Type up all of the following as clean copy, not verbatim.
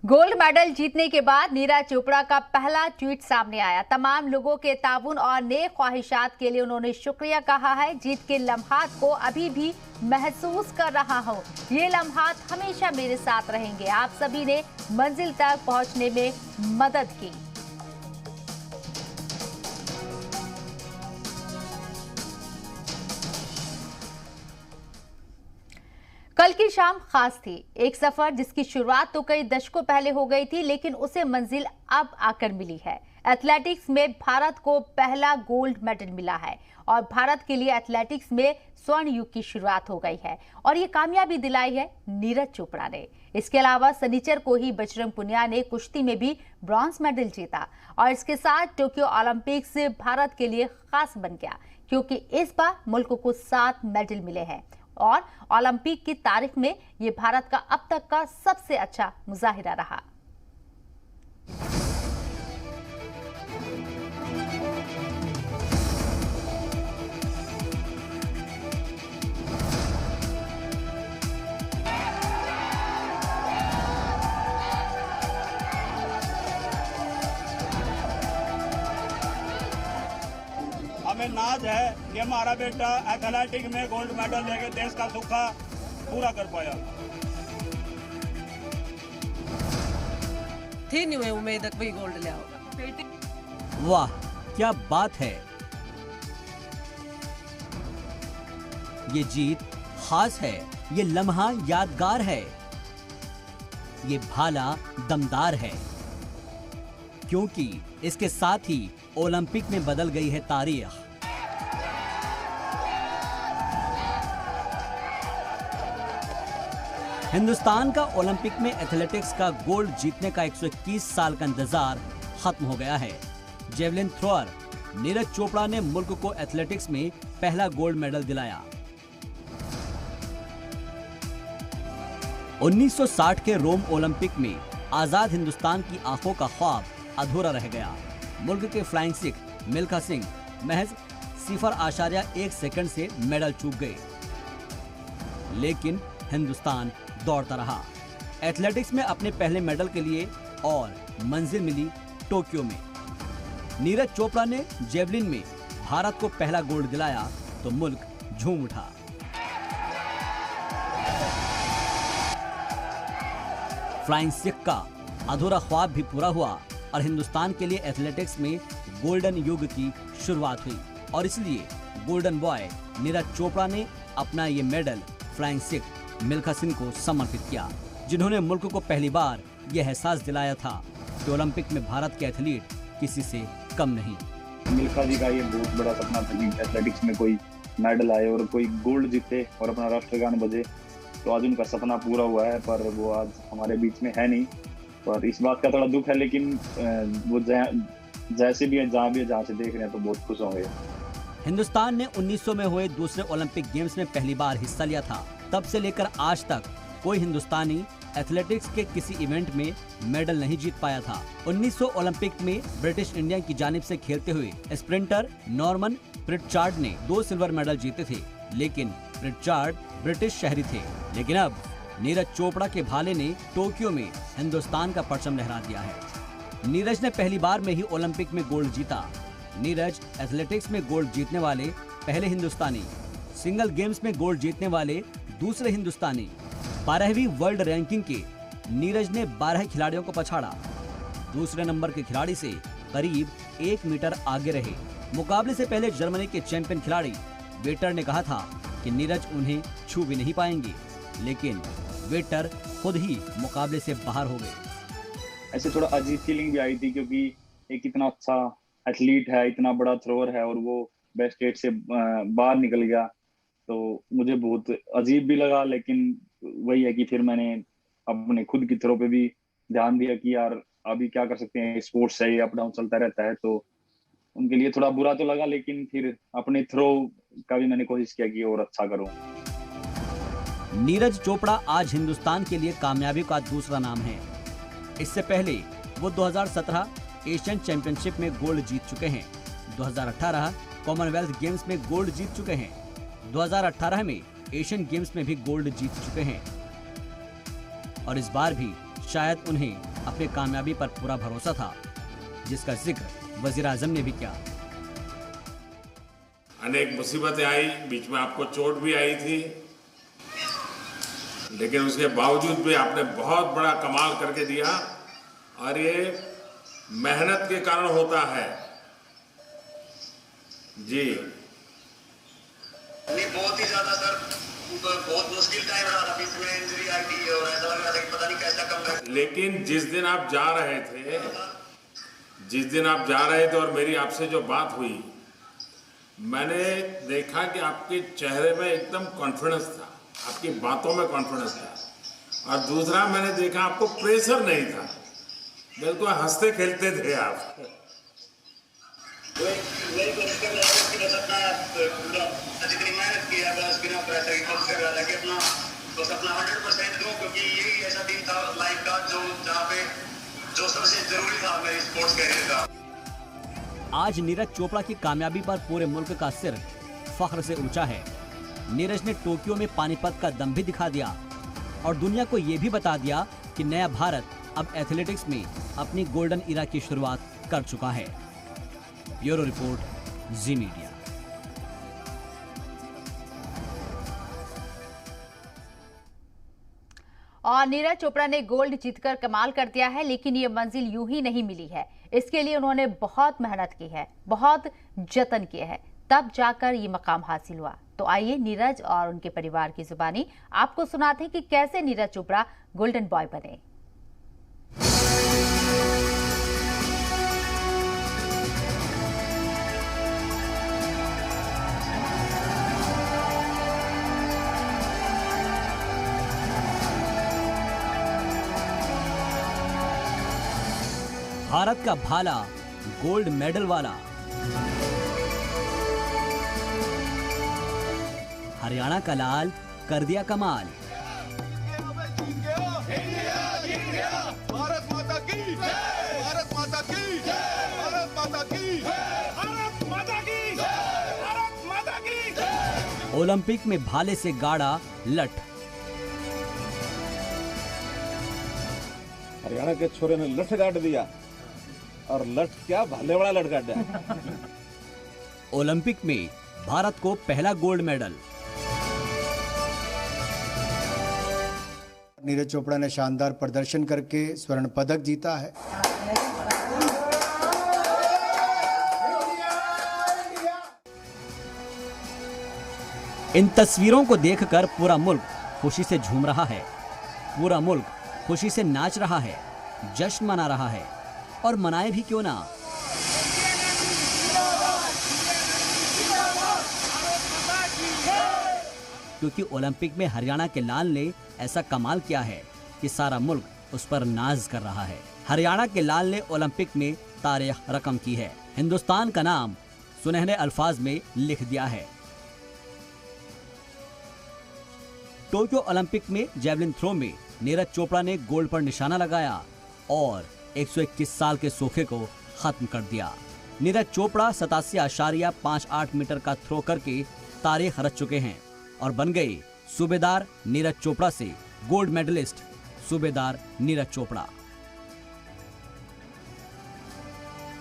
Gold medal जीतने के बाद नीरज चोपड़ा का पहला ट्वीट सामने आया। तमाम लोगों के ताउन और नेक ख्वाहिशात के लिए उन्होंने शुक्रिया कहा है। जीत के लम्हात को अभी भी महसूस कर रहा हूं। ये लम्हात हमेशा मेरे साथ रहेंगे। आप सभी ने मंजिल तक पहुंचने में मदद की। कल की शाम खास थी। एक सफर जिसकी शुरुआत तो कई दशकों पहले हो गई थी, लेकिन उसे मंजिल अब आकर मिली है। एथलेटिक्स में भारत को पहला गोल्ड मेडल मिला है और भारत के लिए एथलेटिक्स में स्वर्ण युग की शुरुआत हो गई है और ये कामयाबी दिलाई है नीरज चोपड़ा ने। इसके अलावा शनिचर को ही बजरंग पुनिया ने कुश्ती में भी ब्रॉन्ज मेडल जीता और इसके साथ टोक्यो ओलंपिक्स भारत के लिए खास बन गया, क्योंकि इस बार मुल्क को 7 मेडल मिले हैं और ओलंपिक की तारीख में ये भारत का अब तक का सबसे अच्छा मुजाहिरा रहा। हमें नाज है कि हमारा बेटा एथलेटिक्स में गोल्ड मेडल लेके देश का सुखा पूरा कर पाया। थी नहीं उम्मीद कोई गोल्ड लिया होगा। वाह क्या बात है। ये जीत खास है, ये लम्हा यादगार है, ये भाला दमदार है, क्योंकि इसके साथ ही ओलंपिक में बदल गई है तारीख। हिंदुस्तान का ओलंपिक में एथलेटिक्स का गोल्ड जीतने का 121 साल का इंतजार खत्म हो गया है। जेवलिन थ्रोअर नीरज चोपड़ा ने मुल्क को एथलेटिक्स में पहला गोल्ड मेडल दिलाया। 1960 के रोम ओलंपिक में आजाद हिंदुस्तान की आंखों का ख्वाब अधूरा रह गया। मुल्क के फ्लाइंग सिख मिल्खा सिंह महज 0.1 सेकंड से मेडल चूक गए, लेकिन हिंदुस्तान दौड़ता रहा। एथलेटिक्स में अपने पहले मेडल के लिए और मंजिल मिली टोक्यो में। नीरज चोपड़ा ने जेवलिन में भारत को पहला गोल्ड दिलाया तो मुल्क झूम उठा। फ्लाइंग सिख का अधूरा ख्वाब भी पूरा हुआ और हिंदुस्तान के लिए एथलेटिक्स में गोल्डन युग की शुरुआत हुई और इसलिए गोल्डन बॉय नीरज चोपड़ा ने अपना ये मेडल फ्लाइंग सिख मिल्खा सिंह को समर्पित किया, जिन्होंने मुल्क को पहली बार यह एहसास दिलाया था कि ओलंपिक में भारत के एथलीट किसी से कम नहीं। मिल्खा जी का ये बहुत बड़ा सपना था कि एथलेटिक्स में कोई मेडल आए और कोई गोल्ड जीते और अपना राष्ट्रगान बजे, तो आज उनका सपना पूरा हुआ है, पर वो आज हमारे बीच में है नहीं। पर इस बात का थोड़ा दुख है, लेकिन वो जैसे भी है, जहाँ भी है, जहाँ से देख रहे हैं तो बहुत खुश होंगे। हिंदुस्तान ने 1900 में हुए दूसरे ओलंपिक गेम्स में पहली बार हिस्सा लिया था। तब से लेकर आज तक कोई हिंदुस्तानी एथलेटिक्स के किसी इवेंट में मेडल नहीं जीत पाया था। 1900 ओलंपिक में ब्रिटिश इंडिया की जानिब से खेलते हुए स्प्रिंटर नॉर्मन प्रिटचार्ड ने 2 सिल्वर मेडल जीते थे, लेकिन प्रिटचार्ड ब्रिटिश शहरी थे। लेकिन अब नीरज चोपड़ा के भाले ने टोक्यो में हिंदुस्तान का परचम लहरा दिया है। नीरज ने पहली बार में ही ओलंपिक में गोल्ड जीता। नीरज एथलेटिक्स में गोल्ड जीतने वाले पहले हिंदुस्तानी, सिंगल गेम्स में गोल्ड जीतने वाले दूसरे हिंदुस्तानी। 12वीं वर्ल्ड रैंकिंग के नीरज ने 12 खिलाड़ियों को पछाड़ा। दूसरे नंबर के खिलाड़ी से करीब 1 मीटर आगे रहे। मुकाबले से पहले जर्मनी के चैंपियन खिलाड़ी वेटर ने कहा था कि नीरज उन्हें छू भी नहीं पाएंगे, लेकिन वेटर खुद ही मुकाबले से बाहर हो गए। ऐसे थोड़ा अजीब फीलिंग भी आई थी, क्योंकि एक इतना अच्छा एथलीट है, इतना बड़ा थ्रोअर है और वो बेस्ट 8 से बाहर निकल गया, तो मुझे बहुत अजीब भी लगा। लेकिन वही है कि फिर मैंने अपने खुद की थ्रो पे भी ध्यान दिया कि यार अभी क्या कर सकते हैं, स्पोर्ट्स है, अप डाउन चलता रहता है। तो उनके लिए थोड़ा बुरा तो लगा, लेकिन फिर अपने थ्रो का भी मैंने कोशिश किया कि और अच्छा करूं। नीरज चोपड़ा आज हिंदुस्तान के लिए कामयाबी का दूसरा नाम है। इससे पहले वो 2017 एशियन चैंपियनशिप में गोल्ड जीत चुके हैं। 2018 कॉमनवेल्थ गेम्स में गोल्ड जीत चुके हैं। 2018 में एशियन गेम्स में भी गोल्ड जीत चुके हैं और इस बार भी शायद उन्हें अपनी कामयाबी पर पूरा भरोसा था, जिसका जिक्र वजीर आजम ने भी किया। अनेक मुसीबतें आई, बीच में आपको चोट भी आई थी, लेकिन उसके बावजूद भी आपने बहुत बड़ा कमाल करके दिया और ये मेहनत के कारण होता है। जी बहुत ही ज्यादा सर, बहुत मुश्किल टाइम रहा था, बीच में इंजरी आई थी और ऐसा लग रहा था कि पता नहीं कैसा कम है। लेकिन जिस दिन आप जा रहे थे और मेरी आपसे जो बात हुई, मैंने देखा कि आपके चेहरे में एकदम कॉन्फिडेंस था, आपकी बातों में कॉन्फिडेंस था, और दूसरा मैंने देखा आपको प्रेशर नहीं था, बिल्कुल हंसते खेलते थे आप। जितनी मेहनत की है बस बिना प्रेशर की कोशिश कर रहा था कि अपना 100% दूं, क्योंकि यही ऐसा दिन था लाइफ का जहाँ पे जो सबसे जरूरी था मेरे स्पोर्ट्स कैरियर का। आज नीरज चोपड़ा की कामयाबी पर पूरे मुल्क का सिर फख्र से ऊंचा है। नीरज ने टोक्यो में पानीपत का दम भी दिखा दिया और दुनिया को ये भी बता दिया कि नया भारत अब एथलेटिक्स में अपनी गोल्डन इरा की शुरुआत कर चुका है। ब्यूरो रिपोर्ट, जी मीडिया। और नीरज चोपड़ा ने गोल्ड जीतकर कमाल कर दिया है, लेकिन ये मंजिल यूं ही नहीं मिली है। इसके लिए उन्होंने बहुत मेहनत की है, बहुत जतन किए हैं, तब जाकर ये मकाम हासिल हुआ। तो आइए नीरज और उनके परिवार की जुबानी आपको सुनाते हैं कि कैसे नीरज चोपड़ा गोल्डन बॉय बने। भारत का भाला गोल्ड मेडल वाला, हरियाणा का लाल कर दिया कमाल। भारत माता की, भारत माता की, भारत माता की, भारत माता की, भारत माता की। ओलंपिक में भाले से गाड़ा लठ। हरियाणा के छोरे ने लठ गाड़ दिया, और लठ क्या भाले वाला लठ गाड़ दिया। ओलंपिक में भारत को पहला गोल्ड मेडल। नीरज चोपड़ा ने शानदार प्रदर्शन करके स्वर्ण पदक जीता है। इन तस्वीरों को देखकर पूरा मुल्क खुशी से झूम रहा है, पूरा मुल्क खुशी से नाच रहा है, जश्न मना रहा है, और मनाए भी क्यों ना। क्योंकि ओलंपिक में हरियाणा के लाल ने ऐसा कमाल किया है कि सारा मुल्क उस पर नाज कर रहा है। हरियाणा के लाल ने ओलंपिक में तारीख रकम की है, हिंदुस्तान का नाम सुनहरे अल्फाज में लिख दिया है। टोक्यो ओलंपिक में जेवलिन थ्रो में नीरज चोपड़ा ने गोल्ड पर निशाना लगाया और 121 साल के सोखे को खत्म कर दिया। नीरज चोपड़ा 87.58 मीटर का थ्रो करके तारीख रच चुके हैं और बन गए सूबेदार नीरज चोपड़ा से गोल्ड मेडलिस्ट सूबेदार नीरज चोपड़ा।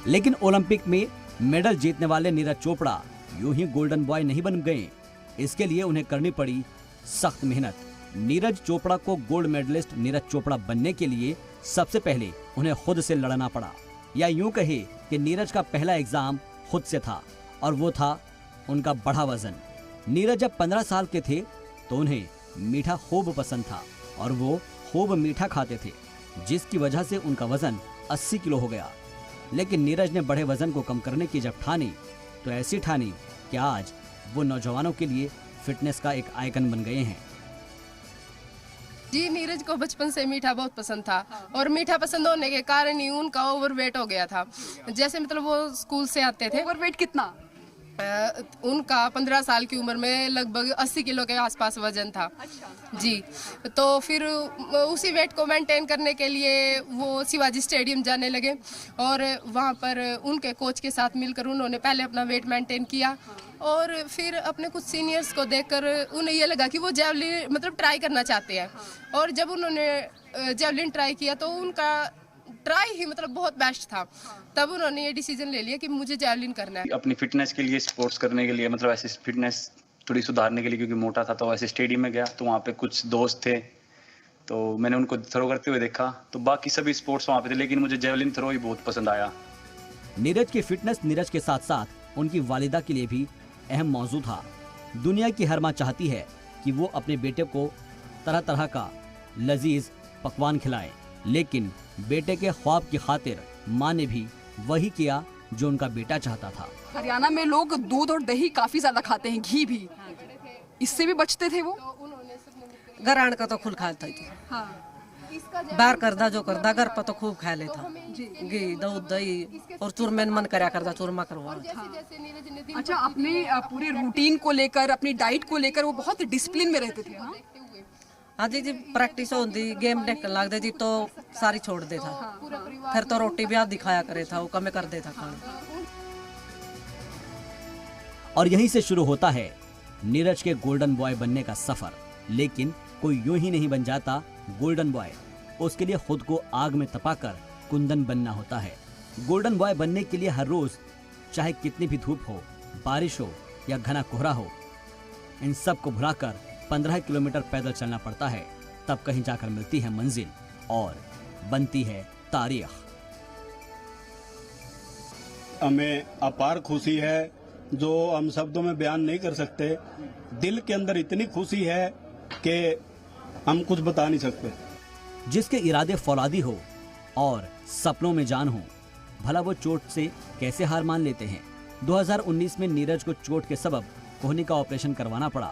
लेकिन ओलंपिक में मेडल जीतने वाले नीरज चोपड़ा यूं ही गोल्डन बॉय नहीं बन गए। इसके लिए उन्हें करनी पड़ी सख्त मेहनत। नीरज चोपड़ा को गोल्ड मेडलिस्ट नीरज चोपड़ा बनने के लिए सबसे पहले उन्हें खुद से लड़ना पड़ा, या यूं कहे कि नीरज का पहला एग्जाम खुद से था, और वो था उनका बढ़ा वजन। नीरज जब 15 साल के थे तो उन्हें मीठा खूब पसंद था और वो खूब मीठा खाते थे, जिसकी वजह से उनका वजन 80 किलो हो गया। लेकिन नीरज ने बढ़े वजन को कम करने की जब ठानी तो ऐसी ठानी कि आज वो नौजवानों के लिए फिटनेस का एक आइकन बन गए हैं। जी, नीरज को बचपन से मीठा बहुत पसंद था और मीठा पसंद होने के कारण ही उनका ओवरवेट हो गया था। जैसे मतलब वो स्कूल से आते थे। ओवरवेट कितना? उनका 15 साल की उम्र में लगभग 80 किलो के आसपास वजन था। अच्छा। जी, तो फिर उसी वेट को मेंटेन करने के लिए वो शिवाजी स्टेडियम जाने लगे और वहाँ पर उनके कोच के साथ मिलकर उन्होंने पहले अपना वेट मेंटेन किया और फिर अपने कुछ सीनियर्स को देखकर उन्हें ये लगा कि वो जेवलिन मतलब ट्राई करना चाहते हैं। और जब उन्होंने जेवलिन ट्राई किया तो उनका ट्राई ही मतलब बहुत बेस्ट था। तब उन्होंने ये डिसीजन ले लिया कि मुझे जैवलिन करना है। अपनी फिटनेस के लिए, स्पोर्ट्स करने के लिए, मतलब ऐसे फिटनेस थोड़ी सुधारने के लिए, क्योंकि मोटा था, तो ऐसे स्टेडियम में गया तो वहाँ पे कुछ दोस्त थे, तो मैंने उनको थ्रो करते हुए देखा, तो बाकी सभी स्पोर्ट्स वहाँ पे थे, लेकिन मुझे जेवलिन थ्रो ही बहुत पसंद आया। नीरज की फिटनेस नीरज के साथ साथ उनकी वालिदा के लिए भी अहम मौजू था। दुनिया की हर माँ चाहती है कि वो अपने बेटे को तरह तरह का लजीज पकवान खिलाए, लेकिन बेटे के ख्वाब की खातिर माँ ने भी वही किया जो उनका बेटा चाहता था। हरियाणा में लोग दूध और दही काफी ज्यादा खाते हैं, घी भी, इससे भी बचते थे वो। घर का तो खुल खाता थी, बाहर करदा जो करदा, घर पर तो खूब खा लेता, घी दूध दही और चूरमेन मन करया करदा, चूरमा करवा। अच्छा, अपने पूरे रूटीन को लेकर, अपनी डाइट को लेकर वो बहुत डिसिप्लिन में रहते थे। हाँ जी, प्रैक्टिस होती, गेम देखने लगते जी तो सारी छोड़ देता, फिर तो रोटी भी आधी खाया करे था, वो कम कर देता खाना। और यहीं से शुरू होता है नीरज के गोल्डन बॉय बनने का सफर। लेकिन कोई यूं ही नहीं बन जाता गोल्डन बॉय, उसके लिए खुद को आग में तपाकर कुंदन बनना होता है। गोल्डन बॉय बनने के लिए हर रोज, चाहे कितनी भी धूप हो, बारिश हो या घना कोहरा हो, इन सब को भुलाकर 15 किलोमीटर पैदल चलना पड़ता है। तब कहीं जाकर मिलती है मंजिल और बनती है तारीख। हमें अपार खुशी है जो हम शब्दों में बयान नहीं कर सकते। दिल के अंदर इतनी खुशी है कि हम कुछ बता नहीं सकते। जिसके इरादे फौलादी हो और सपनों में जान हो, भला वो चोट से कैसे हार मान लेते हैं। 2019 में नीरज को चोट के सबब कोहनी का ऑपरेशन करवाना पड़ा,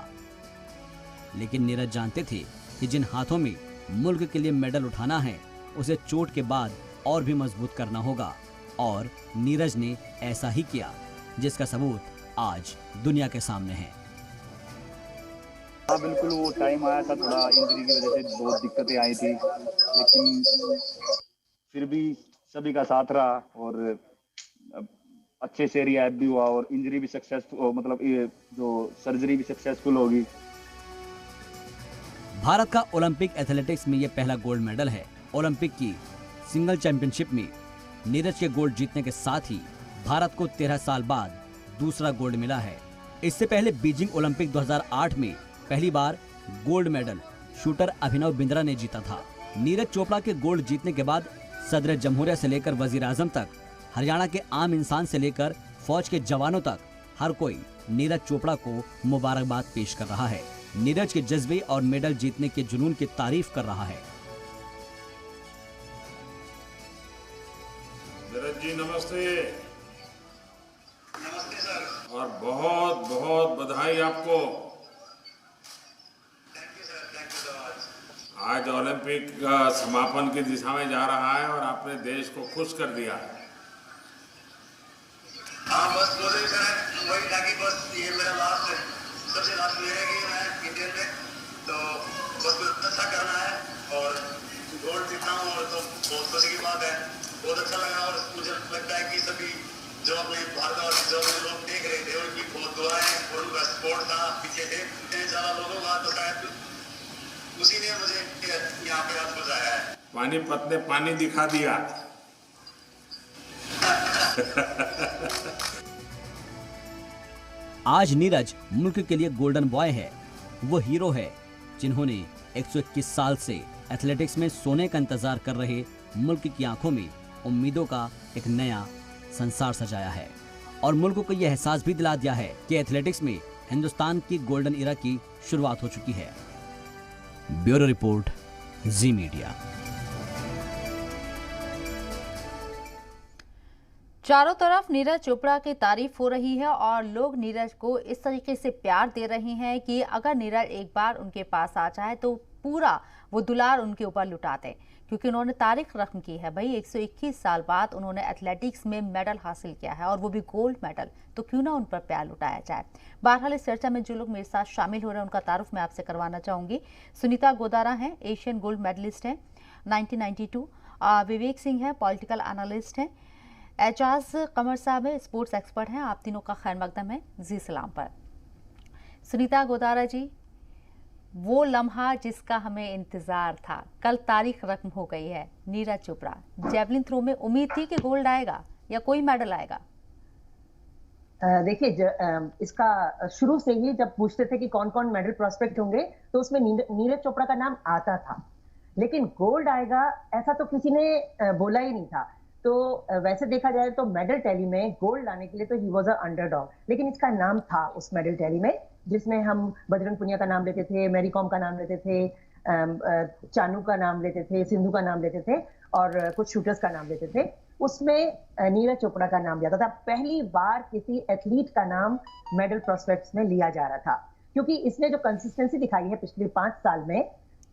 लेकिन नीरज जानते थे कि जिन हाथों में मुल्क के लिए मेडल उठाना है, उसे चोट के बाद और भी मजबूत करना होगा। और नीरज ने ऐसा ही किया, जिसका सबूत आज दुनिया के सामने है। हाँ बिल्कुल, वो टाइम आया था, थोड़ा इंजरी की वजह से बहुत दिक्कतें आई थी, लेकिन फिर भी सभी का साथ रहा और अच्छे से रिहैब भी हुआ और इंजरी भी सक्सेसफुल, मतलब ये जो सर्जरी भी सक्सेसफुल होगी। भारत का ओलंपिक एथलेटिक्स में ये पहला गोल्ड मेडल है। ओलंपिक की सिंगल चैंपियनशिप में नीरज के गोल्ड जीतने के साथ ही भारत को 13 साल बाद दूसरा गोल्ड मिला है। इससे पहले बीजिंग ओलंपिक 2008 में पहली बार gold medal shooter Abhinav Bindra ने जीता था। नीरज चोपड़ा के गोल्ड जीतने के बाद सदर जमहूरिया से लेकर वजीर आजम तक, हरियाणा के आम इंसान से लेकर फौज के जवानों तक हर कोई नीरज चोपड़ा को मुबारकबाद पेश कर रहा है। नीरज के जज्बे और मेडल जीतने के जुनून की तारीफ कर रहा है। नीरज जी नमस्ते। नमस्ते सर। और बहुत बहुत बधाई आपको। Thank you sir, thank you so much. आज ओलंपिक का समापन की दिशा में जा रहा है और आपने देश को खुश कर दिया है। हाँ बस मुझे सर वही था कि बस ये मेरा लास्ट, सबसे लास्ट ईयर है कि मैं इंडियन में, तो बस कुछ अच्छा करना है और गोल्ड जीतना हूँ और तो बहुत खुशी की बात है। बहुत अच्छा लगा और मुझे लगता है कि सभी जो अपने भारत और जो लोग देख रहे थे उनकी बहुत दुआएं और उनका सपोर्ट था पीछे से इतने ज्यादा लोगों का, तो शायद उसी ने मुझे यहाँ पे आज पहुँचाया है। पानीपत ने पानी दिखा दिया। आज नीरज मुल्क के लिए गोल्डन बॉय है। वो हीरो है जिन्होंने 121 साल से एथलेटिक्स में सोने का इंतजार कर रहे मुल्क की आंखों में उम्मीदों का एक नया संसार सजाया है और मुल्क को यह एहसास भी दिला दिया है कि एथलेटिक्स में हिंदुस्तान की गोल्डन इरा की शुरुआत हो चुकी है। ब्यूरो रिपोर्ट, जी मीडिया। चारों तरफ नीरज चोपड़ा की तारीफ हो रही है और लोग नीरज को इस तरीके से प्यार दे रहे हैं कि अगर नीरज एक बार उनके पास आ जाए तो पूरा वो दुलार उनके ऊपर लुटा दें, क्योंकि उन्होंने तारीख रकम की है। भाई 121 साल बाद उन्होंने एथलेटिक्स में मेडल हासिल किया है और वो भी गोल्ड मेडल, तो क्यों ना उन पर प्यार लुटाया जाए। बहरहाल इस चर्चा में जो लोग मेरे साथ शामिल हो रहे हैं उनका तारुफ मैं आपसे करवाना चाहूंगी। सुनीता गोदारा हैं, एशियन गोल्ड मेडलिस्ट हैं 1992। विवेक सिंह है, पॉलिटिकल एनालिस्ट हैं। एजाज कमर साहब है, स्पोर्ट्स एक्सपर्ट हैं। आप तीनों का खैर मकदम है जी सलाम पर। सुनीता गोदारा जी, वो लम्हा जिसका हमें इंतजार था, कल तारीख रकम हो गई है। नीरज चोपड़ा, जेवलिन थ्रो में उम्मीद थी कि गोल्ड आएगा या कोई मेडल आएगा? देखिए, इसका शुरू से ही जब पूछते थे कि कौन कौन मेडल प्रोस्पेक्ट होंगे तो उसमें नीरज चोपड़ा का नाम आता था, लेकिन गोल्ड आएगा ऐसा तो किसी ने बोला ही नहीं था। तो वैसे देखा जाए तो मेडल टैली में गोल्ड लाने के लिए तो ही वाज अ अंडरडॉग, लेकिन इसका नाम था उस मेडल टैली में, जिसमें हम बजरंग पुनिया का नाम लेते थे, मैरी कॉम का नाम लेते थे, चानू का नाम लेते थे, सिंधु का नाम लेते थे और कुछ शूटर्स का नाम लेते थे। उसमें नीरज चोपड़ा का नाम लिया था। पहली बार किसी एथलीट का नाम मेडल प्रोस्पेक्ट्स में लिया जा रहा था, क्योंकि इसने जो कंसिस्टेंसी दिखाई है पिछले 5 साल में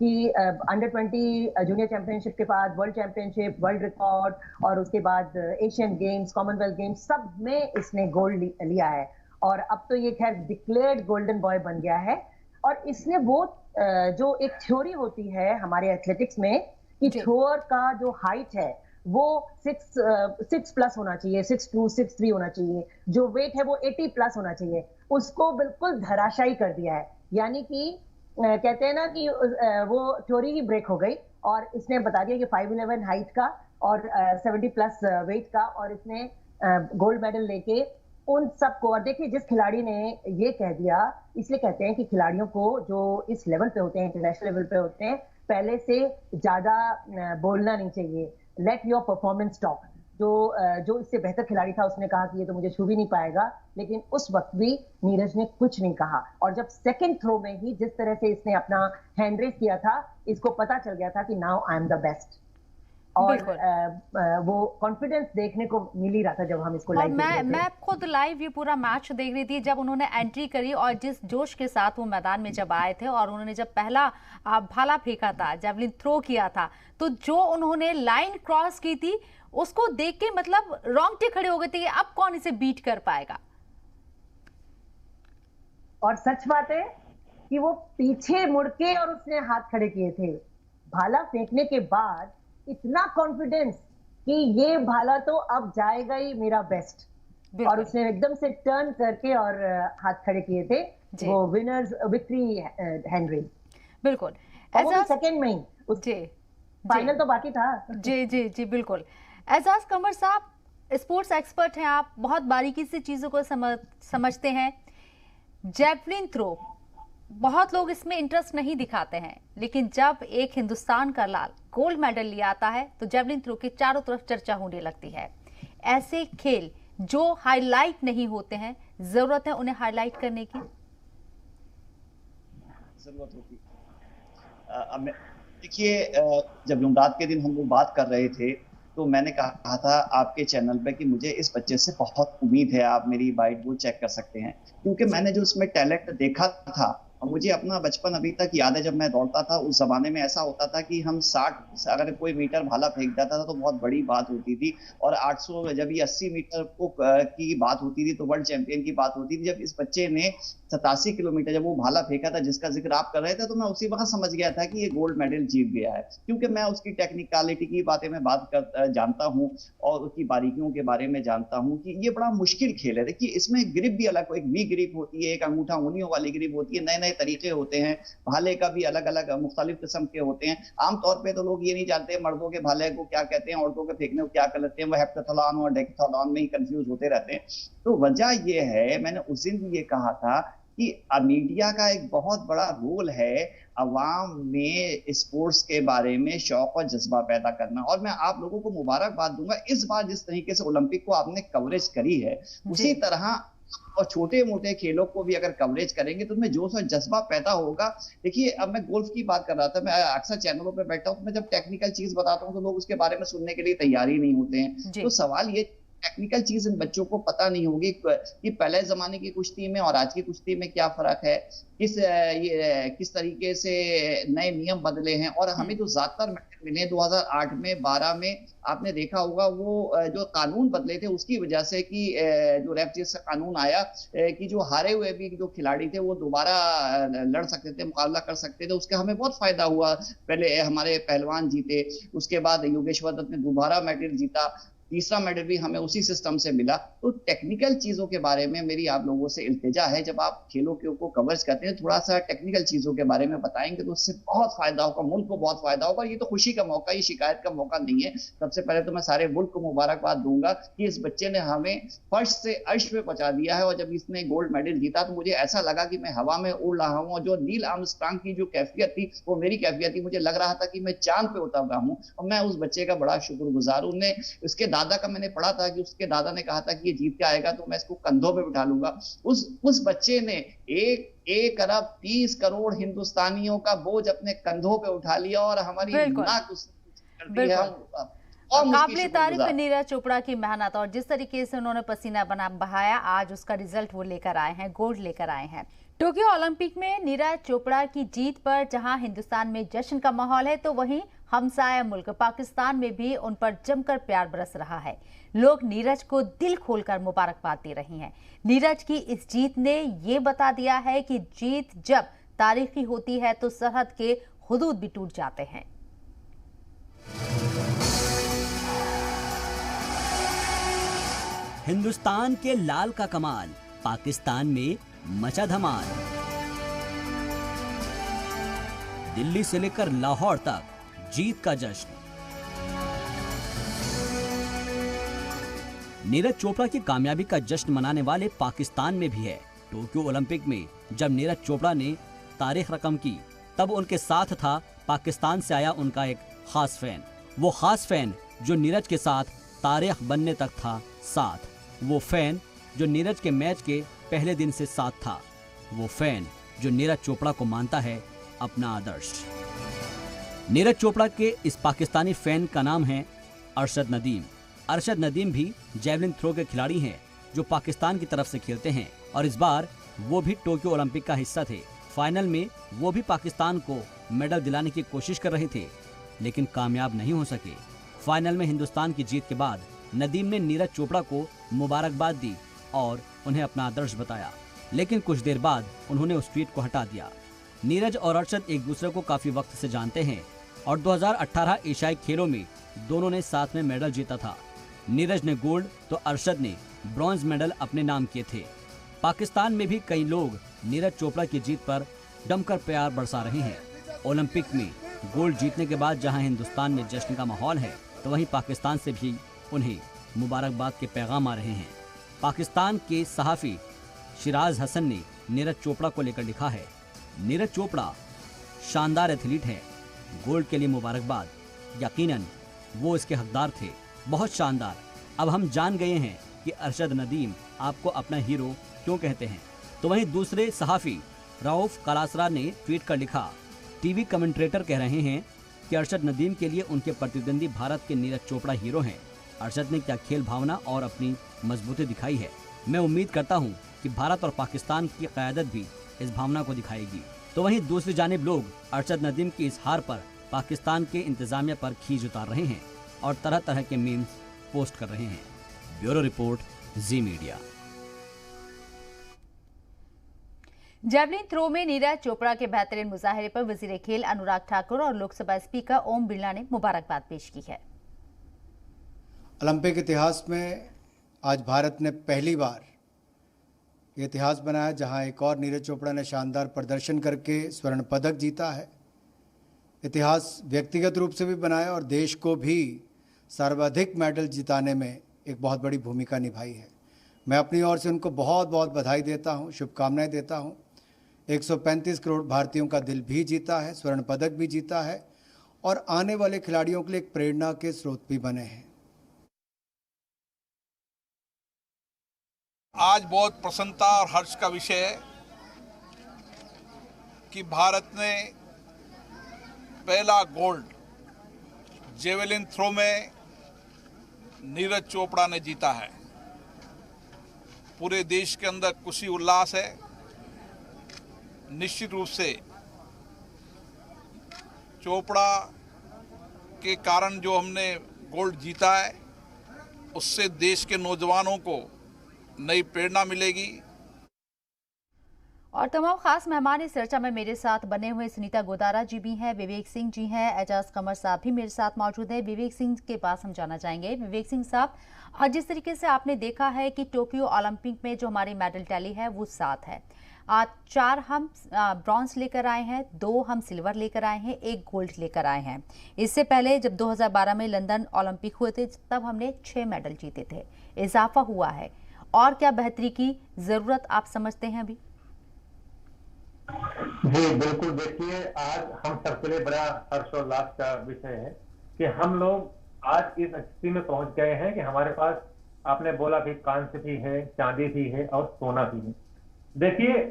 कि अंडर 20 जूनियर चैंपियनशिप के बाद वर्ल्ड चैंपियनशिप, वर्ल्ड रिकॉर्ड और उसके बाद एशियन गेम्स, कॉमनवेल्थ गेम्स, सब में इसने गोल्ड लिया है और अब तो ये खैर डिक्लेयर्ड गोल्डन बॉय बन गया है। और इसने वो जो एक थ्योरी होती है हमारे एथलेटिक्स में कि थ्रोअर का जो हाइट है वो 6 प्लस होना चाहिए, 6'2", 6'3" होना चाहिए, जो वेट है वो 80 प्लस होना चाहिए, उसको बिल्कुल धराशायी कर दिया है। यानी कि कहते हैं ना कि वो थ्योरी ही ब्रेक हो गई और इसने बता दिया कि 5'11" हाइट का और 70 प्लस वेट का, और इसने गोल्ड मेडल लेके उन सबको। और देखिए, जिस खिलाड़ी ने ये कह दिया, इसलिए कहते हैं कि खिलाड़ियों को जो इस लेवल पे होते हैं, इंटरनेशनल लेवल पे होते हैं, पहले से ज्यादा बोलना नहीं चाहिए, लेट योर परफॉर्मेंस टॉक। जो इससे बेहतर खिलाड़ी था उसने कहा कि ये तो मुझे छू भी नहीं पाएगा, लेकिन उस वक्त भी नीरज ने कुछ नहीं कहा। और जब सेकंड थ्रो में ही जिस तरह से इसने अपना हैंड रेस किया था, इसको पता चल गया था कि now I am the best. और वो कॉन्फिडेंस देखने को मिल ही रहा था जब हम इसको लाइव देख रहे थे। मैं खुद लाइव ये पूरा मैच देख रही थी, जब उन्होंने एंट्री करी और जिस जोश के साथ वो मैदान में जब आए थे और उन्होंने जब पहला भाला फेंका था, जेवलिन थ्रो किया था, तो जो उन्होंने लाइन क्रॉस की थी उसको देख के मतलब रोंगटे खड़े हो गए थे कि अब कौन इसे बीट कर पाएगा। और सच बात है कि वो पीछे मुड़ के और उसने हाथ खड़े किए थे। भाला फेंकने के बाद इतना कॉन्फिडेंस कि ये भाला तो अब जाएगा ही मेरा बेस्ट, और उसने एकदम से टर्न करके और हाथ खड़े किए थे, वो विनर्स विक्ट्री हेनरी। बिल्कुल, सेकंड में ही फाइनल तो बाकी था। जी जी जी बिल्कुल। एजाज कमर साहब, स्पोर्ट्स एक्सपर्ट हैं आप, बहुत बारीकी से चीजों को समझते हैं। जेवलिन थ्रो बहुत लोग इसमें इंटरेस्ट नहीं दिखाते हैं, लेकिन जब एक हिंदुस्तान का लाल गोल्ड मेडल लिया आता है तो जेवलिन थ्रो की चारों तरफ चर्चा होने लगती है। ऐसे खेल जो हाईलाइट नहीं होते हैं, जरूरत है उन्हें हाईलाइट करने की। जरूरत होती देखिए, जब जुमरात के दिन हम लोग बात कर रहे थे तो मैंने कहा था आपके चैनल पे कि मुझे इस बच्चे से बहुत उम्मीद है। आप मेरी बाइट वो चेक कर सकते हैं, क्योंकि मैंने जो उसमें टैलेंट देखा था, मुझे अपना बचपन अभी तक याद है। जब मैं दौड़ता था उस जमाने में ऐसा होता था कि हम 60 अगर कोई मीटर भाला फेंक जाता था तो बहुत बड़ी बात होती थी, और 800 जब ये 80 मीटर की बात होती थी तो वर्ल्ड चैंपियन की बात होती थी। जब इस बच्चे ने 87 किलोमीटर जब वो भाला फेंका था जिसका जिक्र आप कर रहे थे, तो मैं उसी वक्त समझ गया था कि ये गोल्ड मेडल जीत गया है, क्योंकि मैं उसकी टेक्निकलिटी की बातें मैं जानता हूँ और उसकी बारीकियों के बारे में जानता हूँ कि ये बड़ा मुश्किल खेल है। देखिए, इसमें ग्रिप भी अलग, एक वी ग्रिप होती है, एक अंगूठा उंगलियों वाली ग्रिप होती है, नए नए तरीके होते हैं, भाले का भी अलग अलग मुख्तलिफ किस्म के होते हैं। आमतौर पे तो लोग ये नहीं जानते मर्दों के भाले को क्या कहते हैं, औरतों के फेंकने को क्या कहते हैं, वो हेप्टाथलॉन और डेकाथलॉन में ही कंफ्यूज होते रहते हैं। तो वजह ये है, मैंने उस दिन भी ये कहा था कि मीडिया का एक बहुत बड़ा रोल है अवाम में स्पोर्ट्स के बारे में शौक और जज्बा पैदा करना। और मैं आप लोगों को मुबारकबाद दूंगा, इस बार जिस तरीके से ओलंपिक को आपने कवरेज करी है, उसी तरह और छोटे मोटे खेलों को भी अगर कवरेज करेंगे तो उनमें जोश और जज्बा पैदा होगा। देखिए, अब मैं गोल्फ की बात कर रहा था, मैं अक्सर चैनलों पे बैठता हूँ तो मैं जब टेक्निकल चीज बताता हूँ तो लोग उसके बारे में सुनने के लिए तैयार ही नहीं होते हैं। तो सवाल ये, टेक्निकल चीज इन बच्चों को पता नहीं होगी कि पहले जमाने की कुश्ती में और आज की कुश्ती में क्या फर्क है, किस तरीके से नए नियम बदले हैं। और हमें जो ज्यादातर मेडल मिले 2008 में 12 में, आपने देखा होगा वो जो कानून बदले थे उसकी वजह से, कि जो रेफरीज का कानून आया कि जो हारे हुए भी जो खिलाड़ी थे वो दोबारा लड़ सकते थे, मुकाबला कर सकते थे, उसके हमें बहुत फायदा हुआ। पहले हमारे पहलवान जीते, उसके बाद योगेश्वर दत्त ने दोबारा मेडल जीता। तीसरा मेडल भी हमें उसी सिस्टम से मिला। तो टेक्निकल चीजों के बारे में मेरी आप लोगों से इल्तिजा है, जब आप खेलों को कवर्स करते हैं थोड़ा सा टेक्निकल चीजों के बारे में बताएंगे तो उससे बहुत फायदा होगा, मुल्क को बहुत फायदा होगा। ये तो खुशी का मौका, ये शिकायत का मौका नहीं है। सबसे पहले तो मैं सारे मुल्क को मुबारकबाद दूंगा कि इस बच्चे ने हमें फर्श से अर्श पे पहुंचा दिया है। और जब इसने गोल्ड मेडल जीता तो मुझे ऐसा लगा कि मैं हवा में उड़ रहा हूं, और जो नील आर्मस्ट्रांग की जो कैफियत थी वो मेरी कैफियत थी। मुझे लग रहा था कि मैं चांद पे उतर रहा हूं, और मैं उस बच्चे का बड़ा शुक्रगुजार हूं। उन्हें उसके दादा का मैंने पढ़ा था कि उसके दादा ने कहा था कि ये जीत के आएगा तो मैं इसको कंधों पे बिठा लूंगा। उस बच्चे ने 1 अरब 30 करोड़ हिंदुस्तानियों का बोझ अपने कंधों पे उठा लिया और हमारी नाक कर दी है। काबिले तारीफ नीरज चोपड़ा की मेहनत और जिस तरीके से उन्होंने पसीना बहाया, आज उसका रिजल्ट वो लेकर आए हैं, गोल्ड लेकर आए हैं। टोक्यो ओलंपिक में नीरज चोपड़ा की जीत पर जहां हिंदुस्तान में जश्न का माहौल है, तो वहीं हमसाया मुल्क पाकिस्तान में भी उन पर जमकर प्यार बरस रहा है। लोग नीरज को दिल खोलकर मुबारकबाद दे रहे हैं। नीरज की इस जीत ने ये बता दिया है कि जीत जब तारीखी होती है तो सरहद के हुदूद भी टूट जाते हैं। हिंदुस्तान के लाल का कमाल, पाकिस्तान में मचा धमाल। दिल्ली से लेकर लाहौर तक जीत का जश्न। नीरज चोपड़ा की कामयाबी का जश्न मनाने वाले पाकिस्तान में भी है। टोक्यो ओलंपिक में जब नीरज चोपड़ा ने तारीख रकम की, तब उनके साथ था पाकिस्तान से आया उनका एक खास फैन। वो खास फैन जो नीरज के साथ तारीख बनने तक था साथ। वो फैन जो नीरज के मैच के पहले दिन से साथ था। वो फैन जो नीरज चोपड़ा को मानता है अपना आदर्श। नीरज चोपड़ा के इस पाकिस्तानी फैन का नाम है अरशद नदीम। अरशद नदीम भी जैवलिन थ्रो के खिलाड़ी हैं जो पाकिस्तान की तरफ से खेलते हैं, और इस बार वो भी टोक्यो ओलंपिक का हिस्सा थे। फाइनल में वो भी पाकिस्तान को मेडल दिलाने की कोशिश कर रहे थे, लेकिन कामयाब नहीं हो सके। फाइनल में हिंदुस्तान की जीत के बाद नदीम ने नीरज चोपड़ा को मुबारकबाद दी और उन्हें अपना आदर्श बताया, लेकिन कुछ देर बाद उन्होंने उस ट्वीट को हटा दिया। नीरज और अरशद एक दूसरे को काफी वक्त से जानते हैं और 2018 एशियाई खेलों में दोनों ने साथ में मेडल जीता था। नीरज ने गोल्ड तो अरशद ने ब्रॉन्ज मेडल अपने नाम किए थे। पाकिस्तान में भी कई लोग नीरज चोपड़ा की जीत पर जमकर प्यार बरसा रहे हैं। ओलंपिक में गोल्ड जीतने के बाद जहां हिंदुस्तान में जश्न का माहौल है, तो वहीं पाकिस्तान से भी उन्हें मुबारकबाद के पैगाम आ रहे हैं। पाकिस्तान के सहाफी शिराज हसन ने नीरज चोपड़ा को लेकर लिखा है, नीरज चोपड़ा शानदार एथलीट है, गोल्ड के लिए मुबारकबाद। यकीनन वो इसके हकदार थे, बहुत शानदार। अब हम जान गए हैं कि अरशद नदीम आपको अपना हीरो क्यों कहते हैं। तो वहीं दूसरे सहाफी रऊफ कलासरा ने ट्वीट कर लिखा, टीवी कमेंट्रेटर कह रहे हैं कि अरशद नदीम के लिए उनके प्रतिद्वंदी भारत के नीरज चोपड़ा हीरो हैं। अरशद ने क्या खेल भावना और अपनी मजबूती दिखाई है। मैं उम्मीद करता हूं कि भारत और पाकिस्तान की क़यादत भी इस भावना को दिखाएगी। तो वहीं दूसरी जानिब लोग अरशद नदीम की इस हार पर पाकिस्तान के इंतजामिया पर खींच उतार रहे हैं और तरह तरह के मीम्स पोस्ट कर रहे हैं। ब्यूरो रिपोर्ट, जी मीडिया। जैवलिन थ्रो में नीरज चोपड़ा के बेहतरीन मुजाहरे पर वजीर खेल अनुराग ठाकुर और लोकसभा स्पीकर ओम बिरला ने मुबारकबाद पेश की है। ओलंपिक इतिहास में आज भारत ने पहली बार ये इतिहास बनाया जहां एक और नीरज चोपड़ा ने शानदार प्रदर्शन करके स्वर्ण पदक जीता है। इतिहास व्यक्तिगत रूप से भी बनाया और देश को भी सर्वाधिक मेडल जिताने में एक बहुत बड़ी भूमिका निभाई है। मैं अपनी ओर से उनको बहुत बहुत बधाई देता हूं, शुभकामनाएं देता हूं। 135 करोड़ भारतीयों का दिल भी जीता है, स्वर्ण पदक भी जीता है और आने वाले खिलाड़ियों के लिए एक प्रेरणा के स्रोत भी बने हैं। आज बहुत प्रसन्नता और हर्ष का विषय है कि भारत ने पहला गोल्ड जेवलिन थ्रो में नीरज चोपड़ा ने जीता है। पूरे देश के अंदर खुशी उल्लास है। निश्चित रूप से चोपड़ा के कारण जो हमने गोल्ड जीता है, उससे देश के नौजवानों को नई प्रेरणा मिलेगी। और तमाम खास मेहमान इस चर्चा में मेरे साथ बने हुए सुनीता गोदारा जी भी हैं, विवेक सिंह जी हैं, एजाज कमर साहब भी मेरे साथ मौजूद हैं। विवेक सिंह के पास हम जाना चाहेंगे। विवेक सिंह साहब, जिस तरीके से आपने देखा है कि टोक्यो ओलंपिक में जो हमारी मेडल टैली है वो 7 है। आज 4 हम ब्रॉन्ज लेकर आए हैं, 2 हम सिल्वर लेकर आए हैं, 1 गोल्ड लेकर आए हैं। इससे पहले जब 2012 में लंदन ओलंपिक हुए थे तब हमने 6 मेडल जीते थे। इजाफा हुआ है, और क्या बेहतरी की जरूरत आप समझते हैं अभी? जी बिल्कुल, देखिए आज हम सबके लिए बड़ा हर्षोल्लास का विषय है कि हम लोग आज इस स्थिति में पहुंच गए हैं कि हमारे पास, आपने बोला भी, कांस्य भी है, चांदी भी है और सोना भी है। देखिए,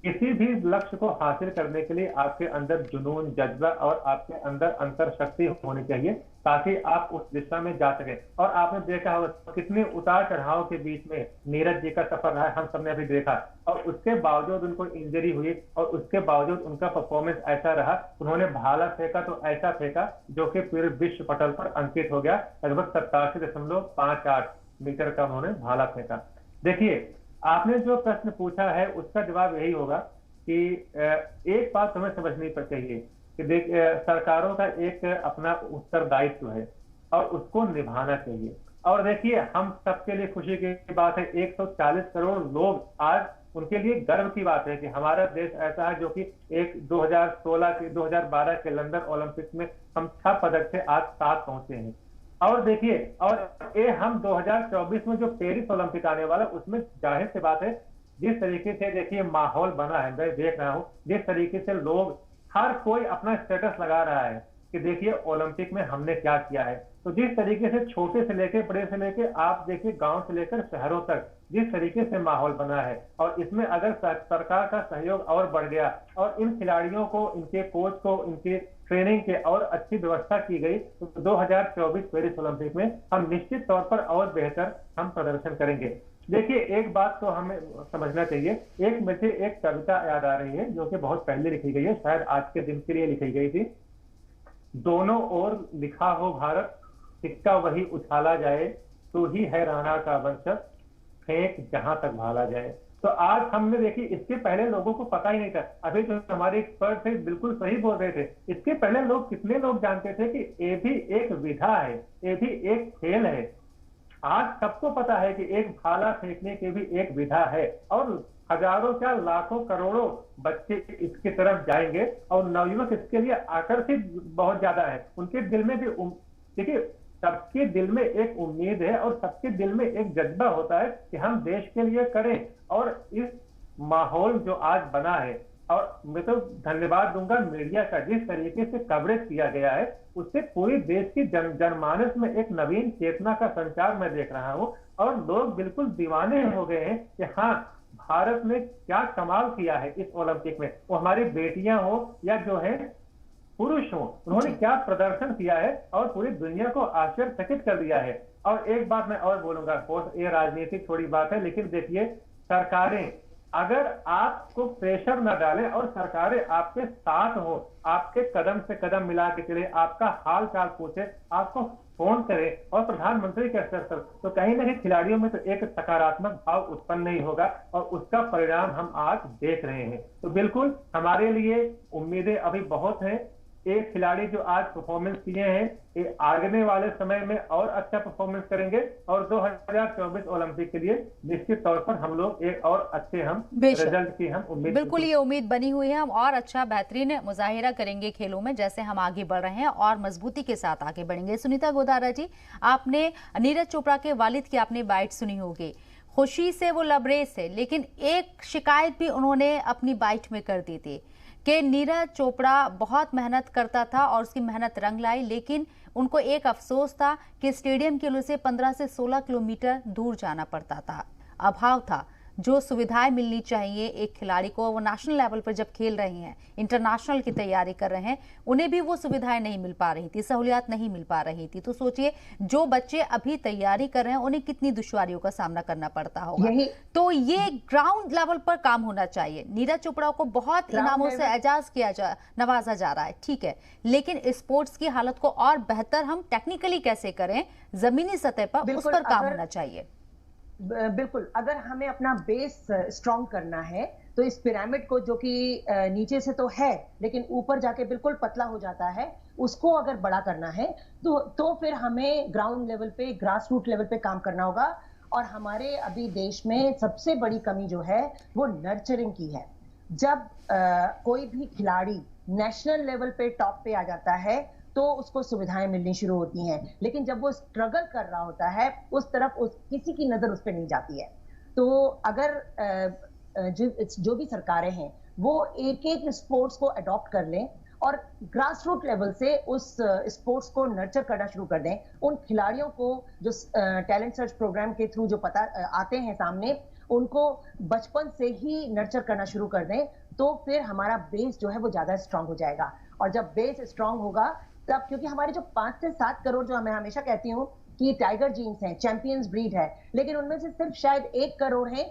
किसी भी लक्ष्य को हासिल करने के लिए आपके अंदर जुनून, जज्बा और आपके अंदर अंतर शक्ति होनी चाहिए ताकि आप उस दिशा में जा सकें। और आपने देखा होगा कितने उतार चढ़ाव के बीच में नीरज जी का सफर रहा है, हम सबने अभी देखा, और उसके बावजूद उनको इंजरी हुई और उसके बावजूद उनका परफॉर्मेंस ऐसा रहा। उन्होंने भाला फेंका तो ऐसा फेंका जो कि पूरे विश्व पटल पर अंकित हो गया। लगभग 87.58 मीटर का उन्होंने भाला फेंका। देखिए, आपने जो प्रश्न पूछा है उसका जवाब यही होगा कि एक बात हमें समझनी चाहिए कि सरकारों का एक अपना उत्तरदायित्व है और उसको निभाना चाहिए। और देखिए, हम सबके लिए खुशी की बात है, 140 करोड़ लोग, आज उनके लिए गर्व की बात है कि हमारा देश ऐसा है जो कि 2012 के लंदन ओलंपिक में हम 6 पदक से आज 7 पहुंचे हैं। और देखिए, और ये हम 2024 में जो पेरिस ओलंपिक आने वाला, उसमें जाहिर सी बात है जिस तरीके से देखिए माहौल बना है, मैं देख रहा हूं जिस तरीके से लोग, हर कोई अपना स्टेटस लगा रहा है कि देखिए ओलंपिक में हमने क्या किया है। तो जिस तरीके से छोटे से लेकर बड़े से लेकर, आप देखिए गांव से लेकर शहरों तक जिस तरीके से माहौल बना है, और इसमें अगर सरकार का सहयोग और बढ़ गया और इन खिलाड़ियों को, इनके कोच को, इनके ट्रेनिंग के और अच्छी व्यवस्था की गई, तो 2024 पेरिस ओलंपिक में हम निश्चित तौर पर और बेहतर हम प्रदर्शन करेंगे। देखिए, एक बात तो हमें समझना चाहिए, एक मुझे एक कविता याद आ रही है जो कि बहुत पहले लिखी गई है, शायद आज के दिन के लिए लिखी गई थी। दोनों ओर लिखा हो भारत, सिक्का वही उछाला जाए, तो ही है राणा का वंशज, फेंक जहां तक भाला जाए। तो आज हमने देखी, इसके पहले लोगों को पता ही नहीं था। अभी जो हमारे एक्सपर्ट थे बिल्कुल सही बोल रहे थे, इसके पहले लोग, कितने लोग जानते थे कि ये भी एक विधा है, ये भी एक खेल है। आज सबको पता है कि एक भाला फेंकने की भी एक विधा है, और हजारों क्या लाखों करोड़ों बच्चे इसकी तरफ जाएंगे और नवयुवक इसके लिए आकर्षित बहुत ज्यादा है। उनके दिल में भी देखिए, सबके दिल में एक उम्मीद है और सबके दिल में एक जज्बा होता है कि हम देश के लिए करें। और इस माहौल जो आज बना है, और मैं तो धन्यवाद दूंगा मीडिया का, जिस तरीके से कवरेज किया गया है उससे पूरी देश की जनमानस में एक नवीन चेतना का संचार मैं देख रहा हूं, और लोग बिल्कुल दीवाने हो गए हैं कि हाँ, भारत ने क्या कमाल किया है इस ओलंपिक में। वो हमारी बेटियां हो या जो है पुरुष हो, उन्होंने क्या प्रदर्शन किया है और पूरी दुनिया को आश्चर्यचकित कर दिया है। और एक बात मैं और बोलूंगा, ये राजनीतिक थोड़ी बात है, लेकिन देखिए, सरकारें अगर आपको प्रेशर न डालें और सरकारें आपके साथ हो, आपके कदम से कदम मिला के चले, आपका हाल चाल पूछे, आपको फोन करे और प्रधानमंत्री के स्तर पर, तो कहीं ना कहीं खिलाड़ियों में तो एक सकारात्मक भाव उत्पन्न नहीं होगा, और उसका परिणाम हम आज देख रहे हैं। तो बिल्कुल हमारे लिए उम्मीदें अभी बहुत हैं। एक खिलाड़ी जो आज परफॉर्मेंस किए हैं, ये आगने वाले समय में और अच्छा परफॉर्मेंस करेंगे, और 2024 ओलंपिक के लिए निश्चित तौर पर हम लोग एक और अच्छे रिजल्ट की हम उम्मीद, बिल्कुल ये उम्मीद बनी हुई है। हम और अच्छा बेहतरीन मुजाहिरा करेंगे खेलों में, जैसे हम आगे बढ़ रहे हैं और मजबूती के साथ आगे बढ़ेंगे। सुनीता गोदारा जी, आपने नीरज चोपड़ा के वालिद की आपने बाइट सुनी होगी, खुशी से वो लबरेज है, लेकिन एक शिकायत भी उन्होंने अपनी बाइट में कर दी थी कि नीरज चोपड़ा बहुत मेहनत करता था और उसकी मेहनत रंग लाई, लेकिन उनको एक अफसोस था कि स्टेडियम के लिए उसे 15 से 16 किलोमीटर दूर जाना पड़ता था। अभाव था, जो सुविधाएं मिलनी चाहिए एक खिलाड़ी को, वो नेशनल लेवल पर जब खेल रहे हैं, इंटरनेशनल की तैयारी कर रहे हैं, उन्हें भी वो सुविधाएं नहीं मिल पा रही थी, सहूलियात नहीं मिल पा रही थी। तो सोचिए, जो बच्चे अभी तैयारी कर रहे हैं उन्हें कितनी दुश्वारियों का सामना करना पड़ता होगा। तो ये ग्राउंड लेवल पर काम होना चाहिए। नीरज चोपड़ा को बहुत इनामों से एजाज नवाजा जा रहा है, ठीक है, लेकिन स्पोर्ट्स की हालत को और बेहतर हम टेक्निकली कैसे करें, जमीनी सतह पर उस पर काम होना चाहिए। बिल्कुल, अगर हमें अपना बेस स्ट्रॉन्ग करना है तो इस पिरामिड को जो कि नीचे से तो है लेकिन ऊपर जाके बिल्कुल पतला हो जाता है, उसको अगर बड़ा करना है तो फिर हमें ग्राउंड लेवल पे, ग्रास रूट लेवल पे काम करना होगा। और हमारे अभी देश में सबसे बड़ी कमी जो है वो नर्चरिंग की है। जब कोई भी खिलाड़ी नेशनल लेवल पे टॉप पे आ जाता है तो उसको सुविधाएं मिलनी शुरू होती हैं, लेकिन जब वो स्ट्रगल कर रहा होता है उस तरफ किसी की नजर उस पर नहीं जाती है। तो अगर जो भी सरकारें हैं वो एक एक स्पोर्ट्स को अडॉप्ट कर लें और ग्रास रूट लेवल से उस स्पोर्ट्स को नर्चर करना शुरू कर दें, उन खिलाड़ियों को जो टैलेंट सर्च प्रोग्राम के थ्रू जो पता आते हैं सामने, उनको बचपन से ही नर्चर करना शुरू कर दें, तो फिर हमारा बेस जो है वो ज्यादा स्ट्रांग हो जाएगा। और जब बेस स्ट्रांग होगा तब, क्योंकि हमारे जो 5 से 7 करोड़, जो मैं हमेशा कहती हूँ कि टाइगर जीन्स हैं, चैंपियंस ब्रीड है, लेकिन उनमें से सिर्फ शायद 1 करोड़ हैं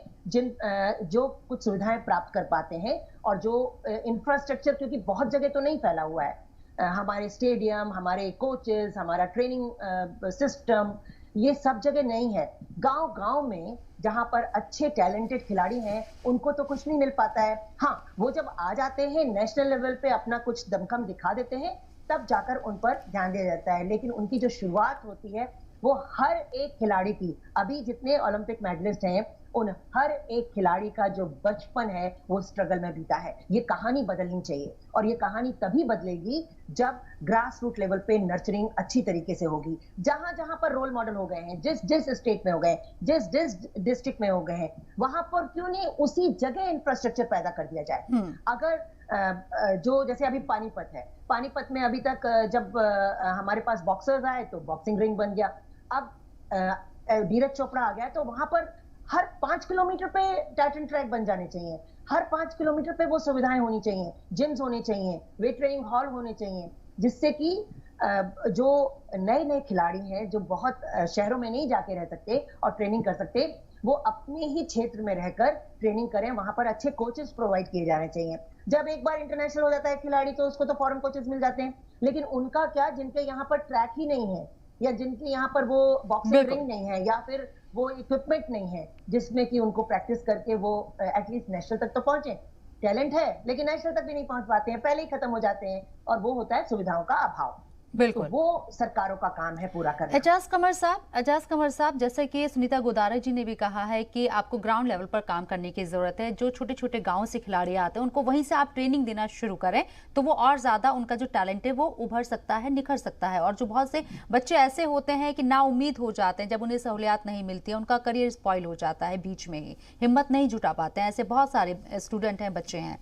जो कुछ सुविधाएं प्राप्त कर पाते हैं और जो इंफ्रास्ट्रक्चर, क्योंकि बहुत जगह तो नहीं फैला हुआ है, हमारे स्टेडियम, हमारे कोचेस, हमारा ट्रेनिंग सिस्टम, ये सब जगह नहीं है। गांव-गांव में जहां पर अच्छे टैलेंटेड खिलाड़ी हैं, उनको तो कुछ नहीं मिल पाता है। हाँ, वो जब आ जाते हैं नेशनल लेवल पे, अपना कुछ दमखम दिखा देते हैं, तब जाकर उन पर ध्यान दिया जाता है। लेकिन उनकी जो शुरुआत होती है वो हर एक खिलाड़ी की, अभी जितने ओलंपिक मेडलिस्ट हैं उन हर एक खिलाड़ी का जो बचपन है वो स्ट्रगल में बीता है। ये कहानी बदलनी चाहिए और ये कहानी तभी बदलेगी जब ग्रास रूट लेवल पे नर्चरिंग अच्छी तरीके से होगी। जहां जहां पर रोल मॉडल हो गए हैं, जिस स्टेट में हो गए, जिस डिस्ट्रिक्ट में हो गए हैं, वहां पर क्यों नहीं उसी जगह इंफ्रास्ट्रक्चर पैदा कर दिया जाए। अगर जो जैसे अभी पानीपत है, पानीपत में अभी तक जब हमारे पास बॉक्सर्स आए तो बॉक्सिंग रिंग बन गया। अब नीरज चोपड़ा आ गया तो वहां पर हर 5 किलोमीटर पे टाइटन ट्रैक बन जाने चाहिए, हर 5 किलोमीटर पे वो सुविधाएं होनी चाहिए, जिम्स होने चाहिए, वेट ट्रेनिंग हॉल होने चाहिए, जिससे कि जो नए नए खिलाड़ी हैं जो बहुत शहरों में नहीं जाके रह सकते और ट्रेनिंग कर सकते, वो अपने ही क्षेत्र में रहकर ट्रेनिंग करें। वहां पर अच्छे कोचेस प्रोवाइड किए जाने चाहिए। जब एक बार इंटरनेशनल हो जाता है खिलाड़ी तो उसको तो फॉरेन कोचेस मिल जाते हैं, लेकिन उनका क्या, जिनके यहाँ पर ट्रैक ही नहीं है या जिनके यहाँ पर वो बॉक्सिंग रिंग नहीं है या फिर वो इक्विपमेंट नहीं है जिसमें कि उनको प्रैक्टिस करके वो एटलीस्ट नेशनल तक तो पहुंचे। टैलेंट है लेकिन नेशनल तक भी नहीं पहुंच पाते हैं, पहले ही खत्म हो जाते हैं, और वो होता है सुविधाओं का अभाव। बिल्कुल, तो वो सरकारों का काम है पूरा करना। एजाज कमर साहब, जैसे कि सुनीता गोदारा जी ने भी कहा है कि आपको ग्राउंड लेवल पर काम करने की जरूरत है। जो छोटे छोटे गांव से खिलाड़ी आते हैं उनको वहीं से आप ट्रेनिंग देना शुरू करें तो वो और ज्यादा, उनका जो टैलेंट है वो उभर सकता है, निखर सकता है। और जो बहुत से बच्चे ऐसे होते हैं कि ना उम्मीद हो जाते हैं, जब उन्हें सहूलियात नहीं मिलती है, उनका करियर स्पॉइल हो जाता है बीच में ही, हिम्मत नहीं जुटा पाते हैं। ऐसे बहुत सारे स्टूडेंट हैं, बच्चे हैं।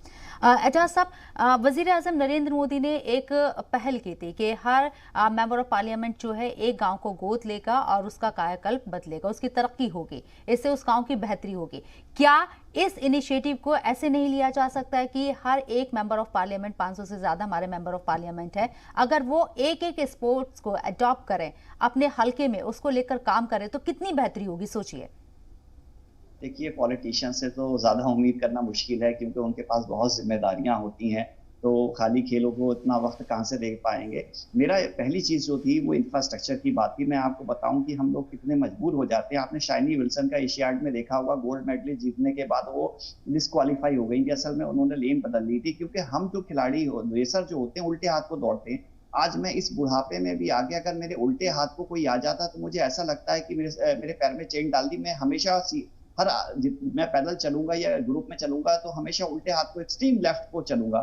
एजाज साहब, वजीर आजम नरेंद्र मोदी ने एक पहल की थी कि हर मेंबर ऑफ पार्लियामेंट जो है एक गांव को गोद लेगा और उसका कायाकल्प बदलेगा, उसकी तरक्की होगी, इससे उस गांव की बेहतरी होगी। क्या इस इनिशिएटिव को ऐसे नहीं लिया जा सकता है कि हर एक मेंबर ऑफ पार्लियामेंट, 500 से ज्यादा हमारे मेंबर ऑफ पार्लियामेंट है, अगर वो एक एक स्पोर्ट्स को अडॉप्ट करें, अपने हलके में उसको लेकर काम करें, तो कितनी बेहतरी होगी, सोचिए। देखिए, पॉलिटिशियन से तो ज़्यादा उम्मीद करना मुश्किल है क्योंकि उनके पास बहुत जिम्मेदारियां होती हैं, तो खाली खेलों को इतना वक्त कहाँ से दे पाएंगे। मेरा पहली चीज़ जो थी वो इंफ्रास्ट्रक्चर की बात थी। मैं आपको बताऊं कि हम लोग कितने मजबूर हो जाते हैं। आपने शाइनी विल्सन का एशियाड में देखा होगा, गोल्ड मेडल जीतने के बाद वो डिस्क्वालीफाई हो गई थी। असल में उन्होंने लेन बदल ली थी क्योंकि हम जो खिलाड़ी रेसर जो होते हैं उल्टे हाथ को दौड़ते हैं। आज मैं इस बुढ़ापे में भी आगे अगर मेरे उल्टे हाथ को कोई आ जाता तो मुझे ऐसा लगता है कि मेरे पैर में चेन डाल दी। मैं हमेशा मैं पैदल चलूंगा या ग्रुप में चलूंगा तो हमेशा उल्टे हाथ को, एक्सट्रीम लेफ्ट को चलूंगा।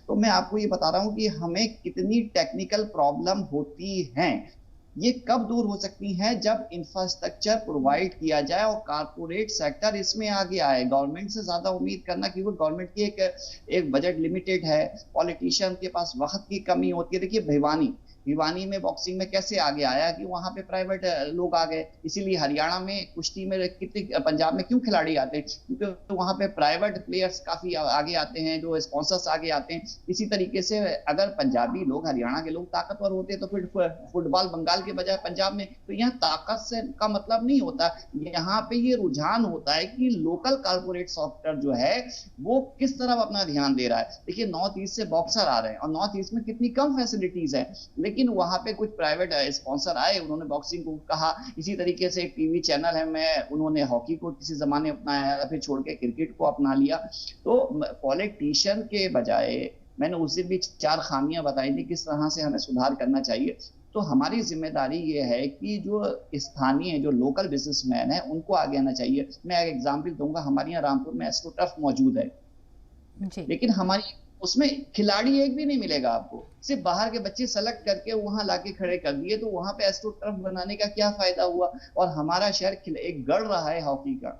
तो मैं आपको ये बता रहा हूँ कि हमें कितनी टेक्निकल प्रॉब्लम होती हैं। ये कब दूर हो सकती हैं? जब इंफ्रास्ट्रक्चर प्रोवाइड किया जाए और कारपोरेट सेक्टर इसमें आगे आए। गवर्नमेंट से ज्यादा उम्मीद करना, क्योंकि गवर्नमेंट की एक बजट लिमिटेड है, पॉलिटिशियन के पास वक्त की कमी होती है। देखिए, भिवानी में बॉक्सिंग में कैसे आगे आया कि वहां पे प्राइवेट लोग आ गए। इसीलिए हरियाणा में कुश्ती में कितने, पंजाब में क्यों खिलाड़ी आते हैं? क्योंकि वहां पे प्राइवेट प्लेयर्स काफी आगे आते हैं, जो स्पॉन्सर्स आगे आते हैं। इसी तरीके से अगर पंजाबी लोग, हरियाणा के लोग ताकतवर होते तो फिर फुटबॉल बंगाल के बजाय पंजाब में, तो यहाँ ताकत से का मतलब नहीं होता। यहाँ पे ये रुझान होता है कि लोकल कारपोरेट सेक्टर जो है वो किस तरफ अपना ध्यान दे रहा है। देखिए, नॉर्थ ईस्ट से बॉक्सर आ रहे हैं और नॉर्थ ईस्ट में कितनी कम फैसिलिटीज है, लेकिन लेकिन वहां पे कुछ प्राइवेट स्पॉन्सर आए, उन्होंने बॉक्सिंग को कहा, इसी तरीके से एक टीवी चैनल है उन्होंने हॉकी को किसी जमाने अपनाया, फिर छोड़ के क्रिकेट को अपना लिया। तो पॉलिटिशियन के बजाय मैंने उस दिन भी 4 खामियां बताई थी किस तरह से हमें सुधार करना चाहिए। तो हमारी जिम्मेदारी ये है कि जो स्थानीय जो लोकल बिजनेसमैन है उनको आगे आना चाहिए। मैं एक एग्जांपल दूंगा, हमारे यहाँ रामपुर में एस्ट्रोटर्फ मौजूद है जी। लेकिन हमारी उसमें खिलाड़ी एक भी नहीं मिलेगा आपको, सिर्फ बाहर के बच्चे सेलेक्ट करके वहां लाके खड़े कर दिए, तो वहां पे एस्ट्रोटर्फ बनाने का क्या फायदा हुआ। और हमारा शहर एक गढ़ रहा है हॉकी का,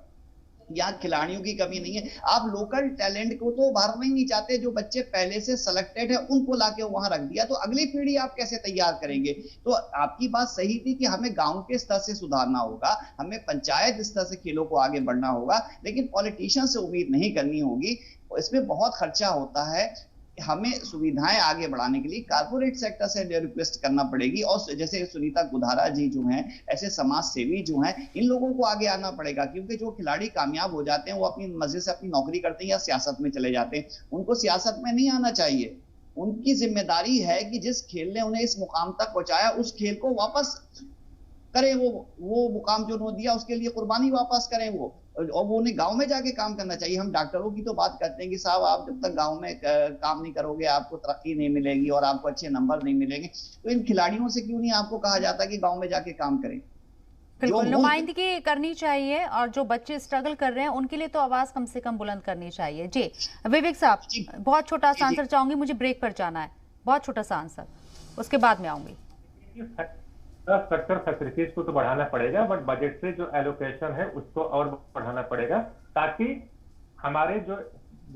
यहाँ खिलाड़ियों की कमी नहीं है। आप लोकल टैलेंट को तो उभारना ही नहीं चाहते, जो बच्चे पहले से सेलेक्टेड है उनको लाके वहां रख दिया, तो अगली पीढ़ी आप कैसे तैयार करेंगे। तो आपकी बात सही थी कि हमें गांव के स्तर से सुधारना होगा, हमें पंचायत स्तर से खेलों को आगे बढ़ना होगा, लेकिन पॉलिटिशियन से उम्मीद नहीं करनी होगी, इसमें बहुत खर्चा होता है। हमें सुविधाएं आगे बढ़ाने के लिए कारपोरेट सेक्टर से रिक्वेस्ट करना पड़ेगी, और जैसे सुनीता गुधारा जी जो हैं, ऐसे समाज सेवी जो हैं, इन लोगों को आगे आना पड़ेगा, क्योंकि जो खिलाड़ी कामयाब हो जाते हैं वो अपनी मर्जी से अपनी नौकरी करते हैं या सियासत में चले जाते हैं। उनको सियासत में नहीं आना चाहिए। उनकी जिम्मेदारी है कि जिस खेल ने उन्हें इस मुकाम तक पहुंचाया उस खेल को वापस करें, वो मुकाम जो उन्होंने दिया उसके लिए कुर्बानी वापस करें वो, और वो उन्हें गांव में जाके काम करना चाहिए। हम डॉक्टरों की तो बात करते हैं कि साहब आप जब तक गांव में काम नहीं करोगे आपको तरक्की नहीं मिलेगी और आपको अच्छे नंबर नहीं मिलेंगे, तो इन खिलाड़ियों से क्यों नहीं आपको कहा जाता कि गांव में जाके काम करें। बिल्कुल नुमाइंदगी करनी चाहिए, और जो बच्चे स्ट्रगल कर रहे हैं उनके लिए तो आवाज कम से कम बुलंद करनी चाहिए। जी विवेक साहब, बहुत छोटा सा आंसर चाहूंगी, मुझे ब्रेक पर जाना है, बहुत छोटा सा आंसर, उसके बाद में आऊंगी। स्ट्रक्चर फैसिलिटीज को तो बढ़ाना पड़ेगा, बट बजट से जो एलोकेशन है उसको और बढ़ाना पड़ेगा, ताकि हमारे जो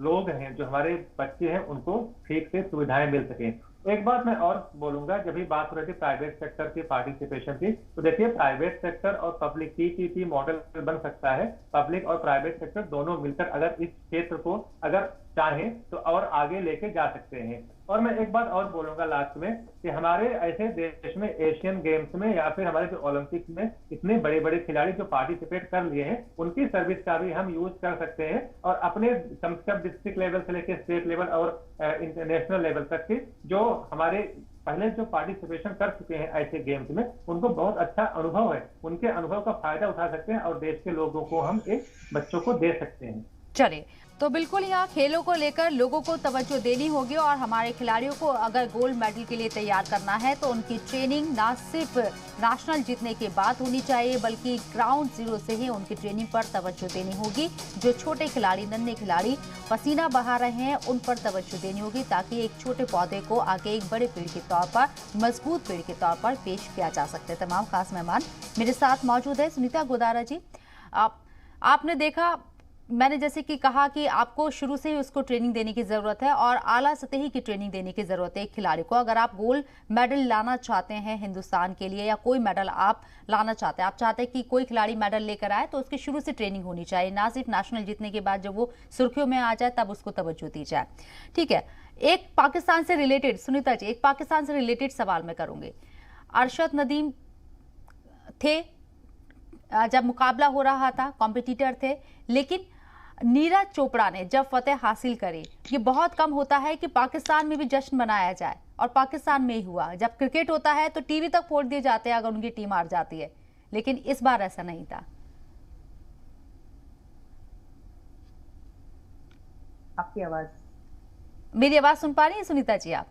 लोग हैं, जो हमारे बच्चे हैं, उनको ठीक से सुविधाएं मिल सकें। एक बात मैं और बोलूंगा, जब भी बात हो रही थी प्राइवेट सेक्टर की पार्टिसिपेशन की, तो देखिए प्राइवेट सेक्टर और पब्लिक PPP मॉडल बन सकता है। पब्लिक और प्राइवेट सेक्टर दोनों मिलकर अगर इस क्षेत्र को अगर चाहें तो और आगे लेके जा सकते हैं। और मैं एक बात और बोलूंगा लास्ट में, कि हमारे ऐसे देश में एशियन गेम्स में या फिर हमारे जो ओलंपिक्स में इतने बड़े बड़े खिलाड़ी जो पार्टिसिपेट कर लिए हैं, उनकी सर्विस का भी हम यूज कर सकते हैं, और अपने कम से कम डिस्ट्रिक्ट लेवल से लेकर स्टेट लेवल और इंटरनेशनल लेवल तक की जो हमारे पहले जो पार्टिसिपेशन कर चुके हैं ऐसे गेम्स में, उनको बहुत अच्छा अनुभव है, उनके अनुभव का फायदा उठा सकते हैं और देश के लोगों को हम एक बच्चों को दे सकते हैं। चलिए, तो बिल्कुल यहाँ खेलों को लेकर लोगों को तवज्जो देनी होगी, और हमारे खिलाड़ियों को अगर गोल्ड मेडल के लिए तैयार करना है तो उनकी ट्रेनिंग ना सिर्फ नेशनल जीतने के बाद होनी चाहिए, बल्कि ग्राउंड जीरो से ही उनकी ट्रेनिंग पर तवज्जो देनी होगी। जो छोटे खिलाड़ी, नन्हे खिलाड़ी पसीना बहा रहे हैं, उन पर तवज्जो देनी होगी, ताकि एक छोटे पौधे को आगे एक बड़े पेड़ के तौर पर, मजबूत पेड़ के तौर पर पेश किया जा सकता है। तमाम खास मेहमान मेरे साथ मौजूद है। सुनीता गुधारा जी, आपने देखा, मैंने जैसे कि कहा कि आपको शुरू से ही उसको ट्रेनिंग देने की जरूरत है, और आला सतही की ट्रेनिंग देने की जरूरत है एक खिलाड़ी को। अगर आप गोल्ड मेडल लाना चाहते हैं हिंदुस्तान के लिए, या कोई मेडल आप लाना चाहते हैं, आप चाहते हैं कि कोई खिलाड़ी मेडल लेकर आए, तो उसकी शुरू से ट्रेनिंग होनी चाहिए, ना सिर्फ नेशनल जीतने के बाद जब वो सुर्खियों में आ जाए तब उसको तवज्जो दी जाए। ठीक है, एक पाकिस्तान से रिलेटेड, सुनीता जी, एक पाकिस्तान से रिलेटेड सवाल मैं करूंगी। अरशद नदीम थे जब मुकाबला हो रहा था, कॉम्पिटिटर थे, लेकिन नीरज चोपड़ा ने जब फतेह हासिल करी, ये बहुत कम होता है कि पाकिस्तान में भी जश्न मनाया जाए, और पाकिस्तान में ही हुआ। जब क्रिकेट होता है तो टीवी तक फोड़ दिए जाते हैं अगर उनकी टीम हार जाती है, लेकिन इस बार ऐसा नहीं था। आपकी आवाज, मेरी आवाज सुन पा रही है सुनीता जी आप?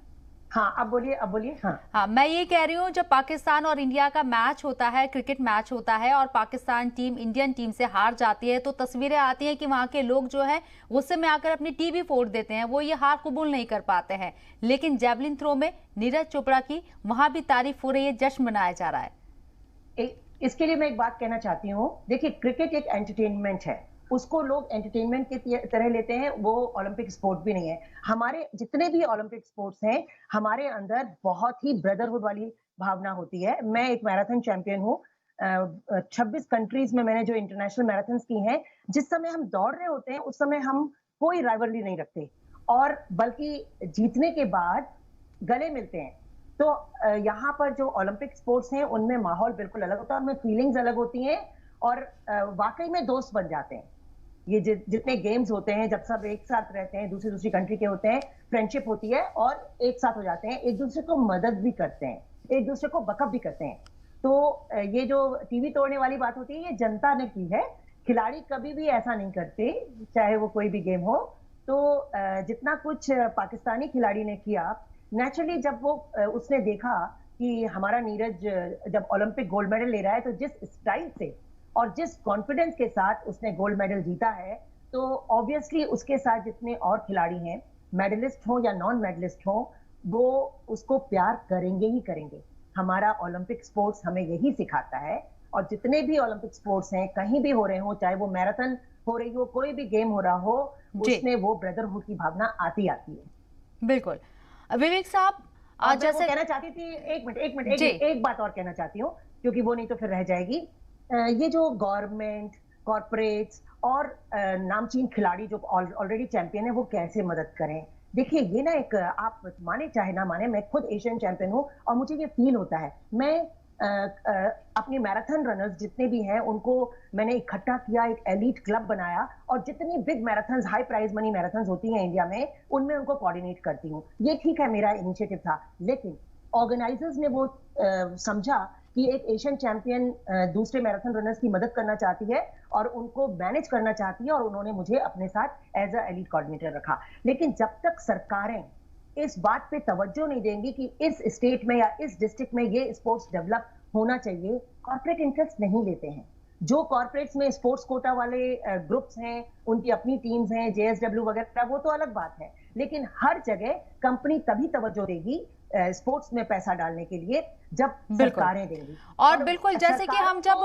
हाँ, अब बोलिए, अब बोलिए। हाँ, मैं ये कह रही हूँ, जब पाकिस्तान और इंडिया का मैच होता है, क्रिकेट मैच होता है, और पाकिस्तान टीम इंडियन टीम से हार जाती है, तो तस्वीरें आती हैं कि वहाँ के लोग जो है गुस्से में आकर अपनी टीवी फोड़ देते हैं, वो ये हार कबूल नहीं कर पाते हैं। लेकिन जेवलिन थ्रो में नीरज चोपड़ा की वहां भी तारीफ हो रही है, जश्न मनाया जा रहा है। इसके लिए मैं एक बात कहना चाहती हूँ, देखिए क्रिकेट एक एंटरटेनमेंट है, उसको लोग एंटरटेनमेंट की तरह लेते हैं, वो ओलंपिक स्पोर्ट भी नहीं है। हमारे जितने भी ओलंपिक स्पोर्ट्स हैं, हमारे अंदर बहुत ही ब्रदरहुड वाली भावना होती है। मैं एक मैराथन चैंपियन हूँ, 26 कंट्रीज में मैंने जो इंटरनेशनल मैराथन्स की हैं, जिस समय हम दौड़ रहे होते हैं उस समय हम कोई राइवलरी नहीं रखते, और बल्कि जीतने के बाद गले मिलते हैं। तो यहाँ पर जो ओलंपिक स्पोर्ट्स हैं उनमें माहौल बिल्कुल अलग होता है, उनमें फीलिंग्स अलग होती हैं, और वाकई में दोस्त बन जाते हैं। ये जितने गेम्स होते हैं, जब सब एक साथ रहते हैं, दूसरी कंट्री के होते हैं, फ्रेंडशिप होती है और एक साथ हो जाते हैं, एक दूसरे को मदद भी करते हैं। एक दूसरे को बकअप भी करते हैं। तो ये जो टीवी तोड़ने वाली बात होती है, ये जनता ने की है। खिलाड़ी कभी भी ऐसा नहीं करते, चाहे वो कोई भी गेम हो। तो जितना कुछ पाकिस्तानी खिलाड़ी ने किया, नेचुरली जब वो उसने देखा कि हमारा नीरज जब ओलंपिक गोल्ड मेडल ले रहा है, तो जिस स्टाइल से और जिस कॉन्फिडेंस के साथ उसने गोल्ड मेडल जीता है, तो ऑब्वियसली उसके साथ जितने और खिलाड़ी हैं, मेडलिस्ट हो या नॉन मेडलिस्ट हो, वो उसको प्यार करेंगे ही करेंगे। हमारा ओलंपिक स्पोर्ट्स हमें यही सिखाता है, और जितने भी ओलंपिक स्पोर्ट्स हैं, कहीं भी हो रहे हो, चाहे वो मैराथन हो रही हो, कोई भी गेम हो रहा हो, उसमें वो ब्रदरहुड की भावना आती है। बिल्कुल। विवेक साहब, आज जैसे कहना चाहती थी, एक बात और कहना चाहती हूँ, क्योंकि वो नहीं तो फिर रह जाएगी। ये जो गवर्नमेंट, कॉर्पोरेट्स और नामचीन खिलाड़ी जो ऑलरेडी चैंपियन है, वो कैसे मदद करें। देखिए, ये ना एक, आप माने चाहे ना माने, मैं खुद एशियन चैंपियन हूँ और मुझे ये फील होता है। मैं अपनी मैराथन रनर्स जितने भी हैं, उनको मैंने इकट्ठा किया, एक एलीट क्लब बनाया, और जितनी big marathons, high prize money marathons होती हैं इंडिया में, उनमें उनको कोऑर्डिनेट करती हूँ। ये ठीक है, मेरा इनिशिएटिव था, लेकिन ऑर्गेनाइजर्स ने वो समझा कि एक एशियन चैंपियन दूसरे मैराथन रनर्स की मदद करना चाहती है और उनको मैनेज करना चाहती है, और उन्होंने मुझे अपने साथ एज अ एलीट कोऑर्डिनेटर रखा। लेकिन जब तक सरकारें इस बात पे तवज्जो नहीं देंगी कि इस स्टेट में या इस डिस्ट्रिक्ट में ये स्पोर्ट्स डेवलप होना चाहिए, कॉर्पोरेट इंटरेस्ट नहीं लेते हैं। जो कॉर्पोरेट्स में स्पोर्ट्स कोटा वाले ग्रुप्स हैं, उनकी अपनी टीम्स हैं, JSW वगैरह, वो तो अलग बात है, लेकिन हर जगह कंपनी तभी तवज्जो देगी स्पोर्ट्स में पैसा डालने के लिए जब सरकारें देंगी। और बिल्कुल, जैसे कि हम जब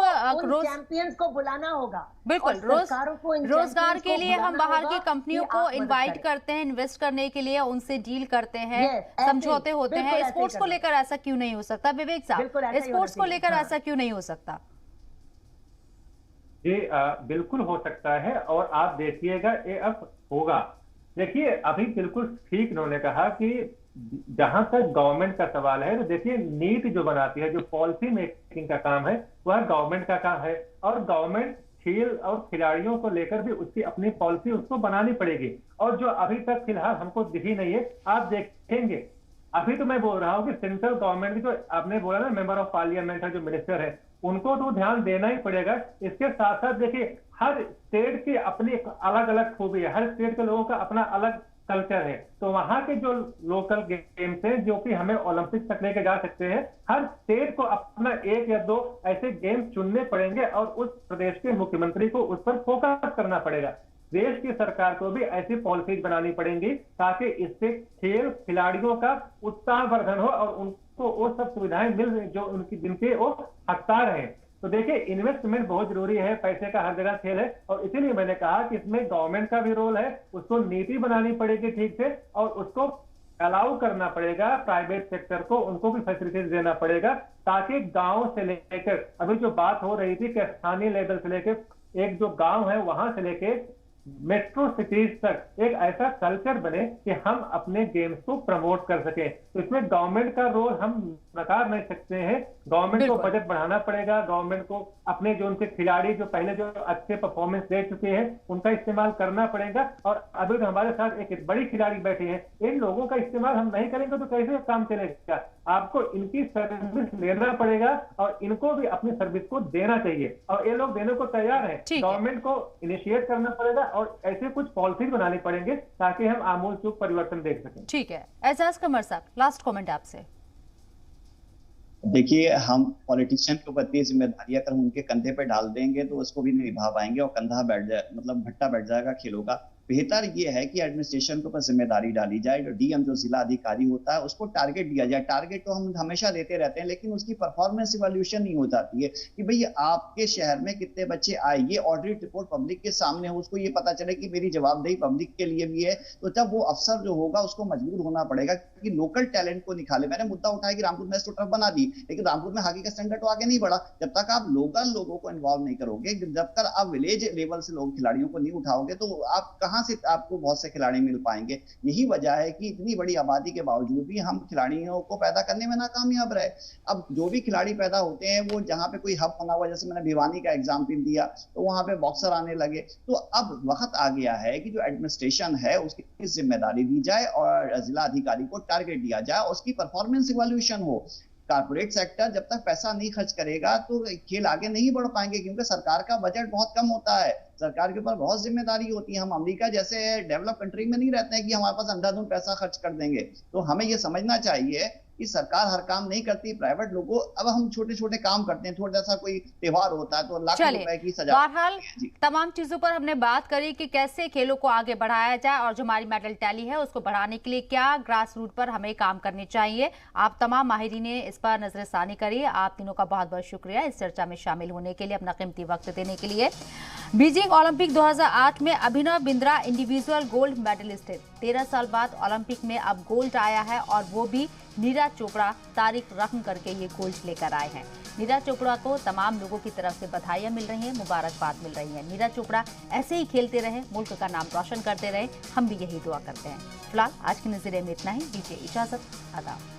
रोज चैंपियंस को बुलाना होगा, बिल्कुल रोजगार के लिए हम बाहर की कंपनियों को इनवाइट करते हैं, इन्वेस्ट करने के लिए उनसे डील करते हैं, समझौते होते हैं। स्पोर्ट्स को लेकर ऐसा क्यों नहीं हो सकता विवेक साहब? स्पोर्ट्स को लेकर ऐसा क्यों नहीं हो सकता? जी बिल्कुल हो सकता है, और आप देखिएगा ये अब होगा। देखिए, अभी बिल्कुल ठीक उन्होंने कहा कि जहां तक गवर्नमेंट का सवाल है, तो देखिए नीति जो बनाती है, जो पॉलिसी मेकिंग का काम है, वह गवर्नमेंट का काम है, और गवर्नमेंट खेल और खिलाड़ियों को लेकर भी उसकी अपनी पॉलिसी उसको बनानी पड़ेगी। और जो अभी तक फिलहाल हमको दिखी नहीं है, आप देखेंगे, अभी तो मैं बोल रहा हूँ कि सेंट्रल गवर्नमेंट की, जो आपने बोला ना, मेंबर ऑफ पार्लियामेंट है, जो मिनिस्टर है, उनको तो ध्यान देना ही पड़ेगा। इसके साथ साथ देखिए, हर स्टेट की अपनी अलग अलग खूबी है, हर स्टेट के लोगों का अपना अलग कल्चर है। तो वहां के जो लोकल गेम्स हैं, जो कि हमें ओलंपिक तक लेके जा सकते हैं, हर स्टेट को अपना 1 या 2 ऐसे गेम्स चुनने पड़ेंगे, और उस प्रदेश के मुख्यमंत्री को उस पर फोकस करना पड़ेगा। देश की सरकार को भी ऐसी पॉलिसीज बनानी पड़ेंगी ताकि इससे खेल खिलाड़ियों का उत्साहवर्धन हो और उनको वो सब सुविधाएं मिल जो उनकी जिनके वो हकदार हैं। तो देखिए, इन्वेस्टमेंट बहुत जरूरी है, पैसे का हर जगह खेल है, और इसीलिए मैंने कहा कि इसमें गवर्नमेंट का भी रोल है। उसको नीति बनानी पड़ेगी ठीक से, और उसको अलाउ करना पड़ेगा प्राइवेट सेक्टर को, उनको भी फैसिलिटीज देना पड़ेगा, ताकि गांव से लेकर, अभी जो बात हो रही थी कि स्थानीय लेवल से लेकर, एक जो गांव है वहां से लेकर मेट्रो सिटीज तक एक ऐसा कल्चर बने कि हम अपने गेम्स को प्रमोट कर सके। तो इसमें गवर्नमेंट का रोल हम नकार नहीं सकते हैं। गवर्नमेंट को बजट बढ़ाना पड़ेगा, गवर्नमेंट को अपने जो उनके खिलाड़ी जो पहले जो अच्छे परफॉर्मेंस दे चुके हैं उनका इस्तेमाल करना पड़ेगा। और अभी तो हमारे साथ एक बड़ी खिलाड़ी बैठी है, इन लोगों का इस्तेमाल हम नहीं करेंगे तो कैसे काम चलेगा? आपको इनकी सर्विस लेना पड़ेगा और इनको भी अपनी सर्विस को देना चाहिए, और ये लोग देने को तैयार है। गवर्नमेंट को इनिशिएट करना पड़ेगा और ऐसे कुछ पॉलिसी बनानी पड़ेंगे ताकि हम आमूल चूक परिवर्तन देख सकें। ठीक है, एजाज कमर साहब, लास्ट कमेंट आपसे। देखिए, हम पॉलिटिशियन के ऊपर इतनी जिम्मेदारी अगर हम उनके कंधे पे डाल देंगे तो उसको भी नहीं निभा पाएंगे और कंधा बैठ जाए, मतलब भट्टा बैठ जाएगा खेलों का। बेहतर ये है कि एडमिनिस्ट्रेशन के ऊपर जिम्मेदारी डाली जाए, जो डीएम जो जिला अधिकारी होता है उसको टारगेट दिया जाए। टारगेट तो हम हमेशा देते रहते हैं, लेकिन उसकी परफॉर्मेंस इवैल्यूएशन नहीं हो जाती है कि भाई आपके शहर में कितने बच्चे आए, ये ऑडिट रिपोर्ट पब्लिक के सामने हो, उसको ये पता चले कि मेरी जवाबदेही पब्लिक के लिए भी है। तो जब वो अफसर जो होगा उसको मजबूर होना पड़ेगा कि लोकल टैलेंट को निकाले। मैंने मुद्दा उठाया कि रामपुर मैच तो टर्फ बना दी, लेकिन रामपुर में हॉकी का स्टैंडर्ड तो आगे नहीं बढ़ा। जब तक आप लोकल लोगों को इन्वॉल्व नहीं करोगे, जब तक आप विलेज लेवल से लोग खिलाड़ियों को नहीं उठाओगे, तो आप कहां से आपको बहुत से खिलाड़ी मिल पाएंगे। यही वजह है कि इतनी बड़ी आबादी के बावजूद भी हम खिलाड़ियों को पैदा करने में नाकामयाब रहे। अब जो भी खिलाड़ी पैदा होते हैं वो जहां पे कोई हब बना हुआ, जैसे मैंने भिवानी का एग्जाम्पल दिया, तो वहां पे बॉक्सर आने लगे। तो अब वक्त आ गया है कि जो एडमिनिस्ट्रेशन है उसकी जिम्मेदारी दी जाए और जिला अधिकारी को टारगेट दिया जाए, उसकी परफॉर्मेंस इवैल्यूएशन हो। कारपोरेट सेक्टर जब तक पैसा नहीं खर्च करेगा तो खेल आगे नहीं बढ़ पाएंगे, क्योंकि सरकार का बजट बहुत कम होता है, सरकार के ऊपर बहुत जिम्मेदारी होती है। हम अमेरिका जैसे डेवलप कंट्री में नहीं रहते हैं कि हमारे पास अंधाधुंध पैसा खर्च कर देंगे। तो हमें ये समझना चाहिए कि सरकार हर काम नहीं करती, प्राइवेट लोगों, अब हम छोटे छोटे काम करते हैं, थोड़ा सा कोई त्योहार होता है तो लाखों रुपए की सजा। बहरहाल तमाम चीजों पर हमने बात करी कि कैसे खेलों को आगे बढ़ाया जाए और जो हमारी मेडल टैली है उसको बढ़ाने के लिए क्या ग्रास रूट पर हमें काम करने चाहिए। आप तमाम माहिरीन ने इस पर नजरसानी करी। आप तीनों का बहुत बहुत शुक्रिया इस चर्चा में शामिल होने के लिए, अपना कीमती वक्त देने के लिए। बीजिंग ओलंपिक 2008 में Abhinav Bindra individual gold medallist है। 13 साल बाद ओलंपिक में अब गोल्ड आया है और वो भी नीरज चोपड़ा तारीख रकम करके ये गोल्ड लेकर आए हैं। नीरज चोपड़ा को तमाम लोगों की तरफ से बधाइयां मिल रही हैं, मुबारकबाद मिल रही है। नीरज चोपड़ा ऐसे ही खेलते रहे, मुल्क का नाम रोशन करते रहे, हम भी यही दुआ करते हैं। फिलहाल आज की नज़रिए में इतना ही, दीजिए इजाजत, आदाब।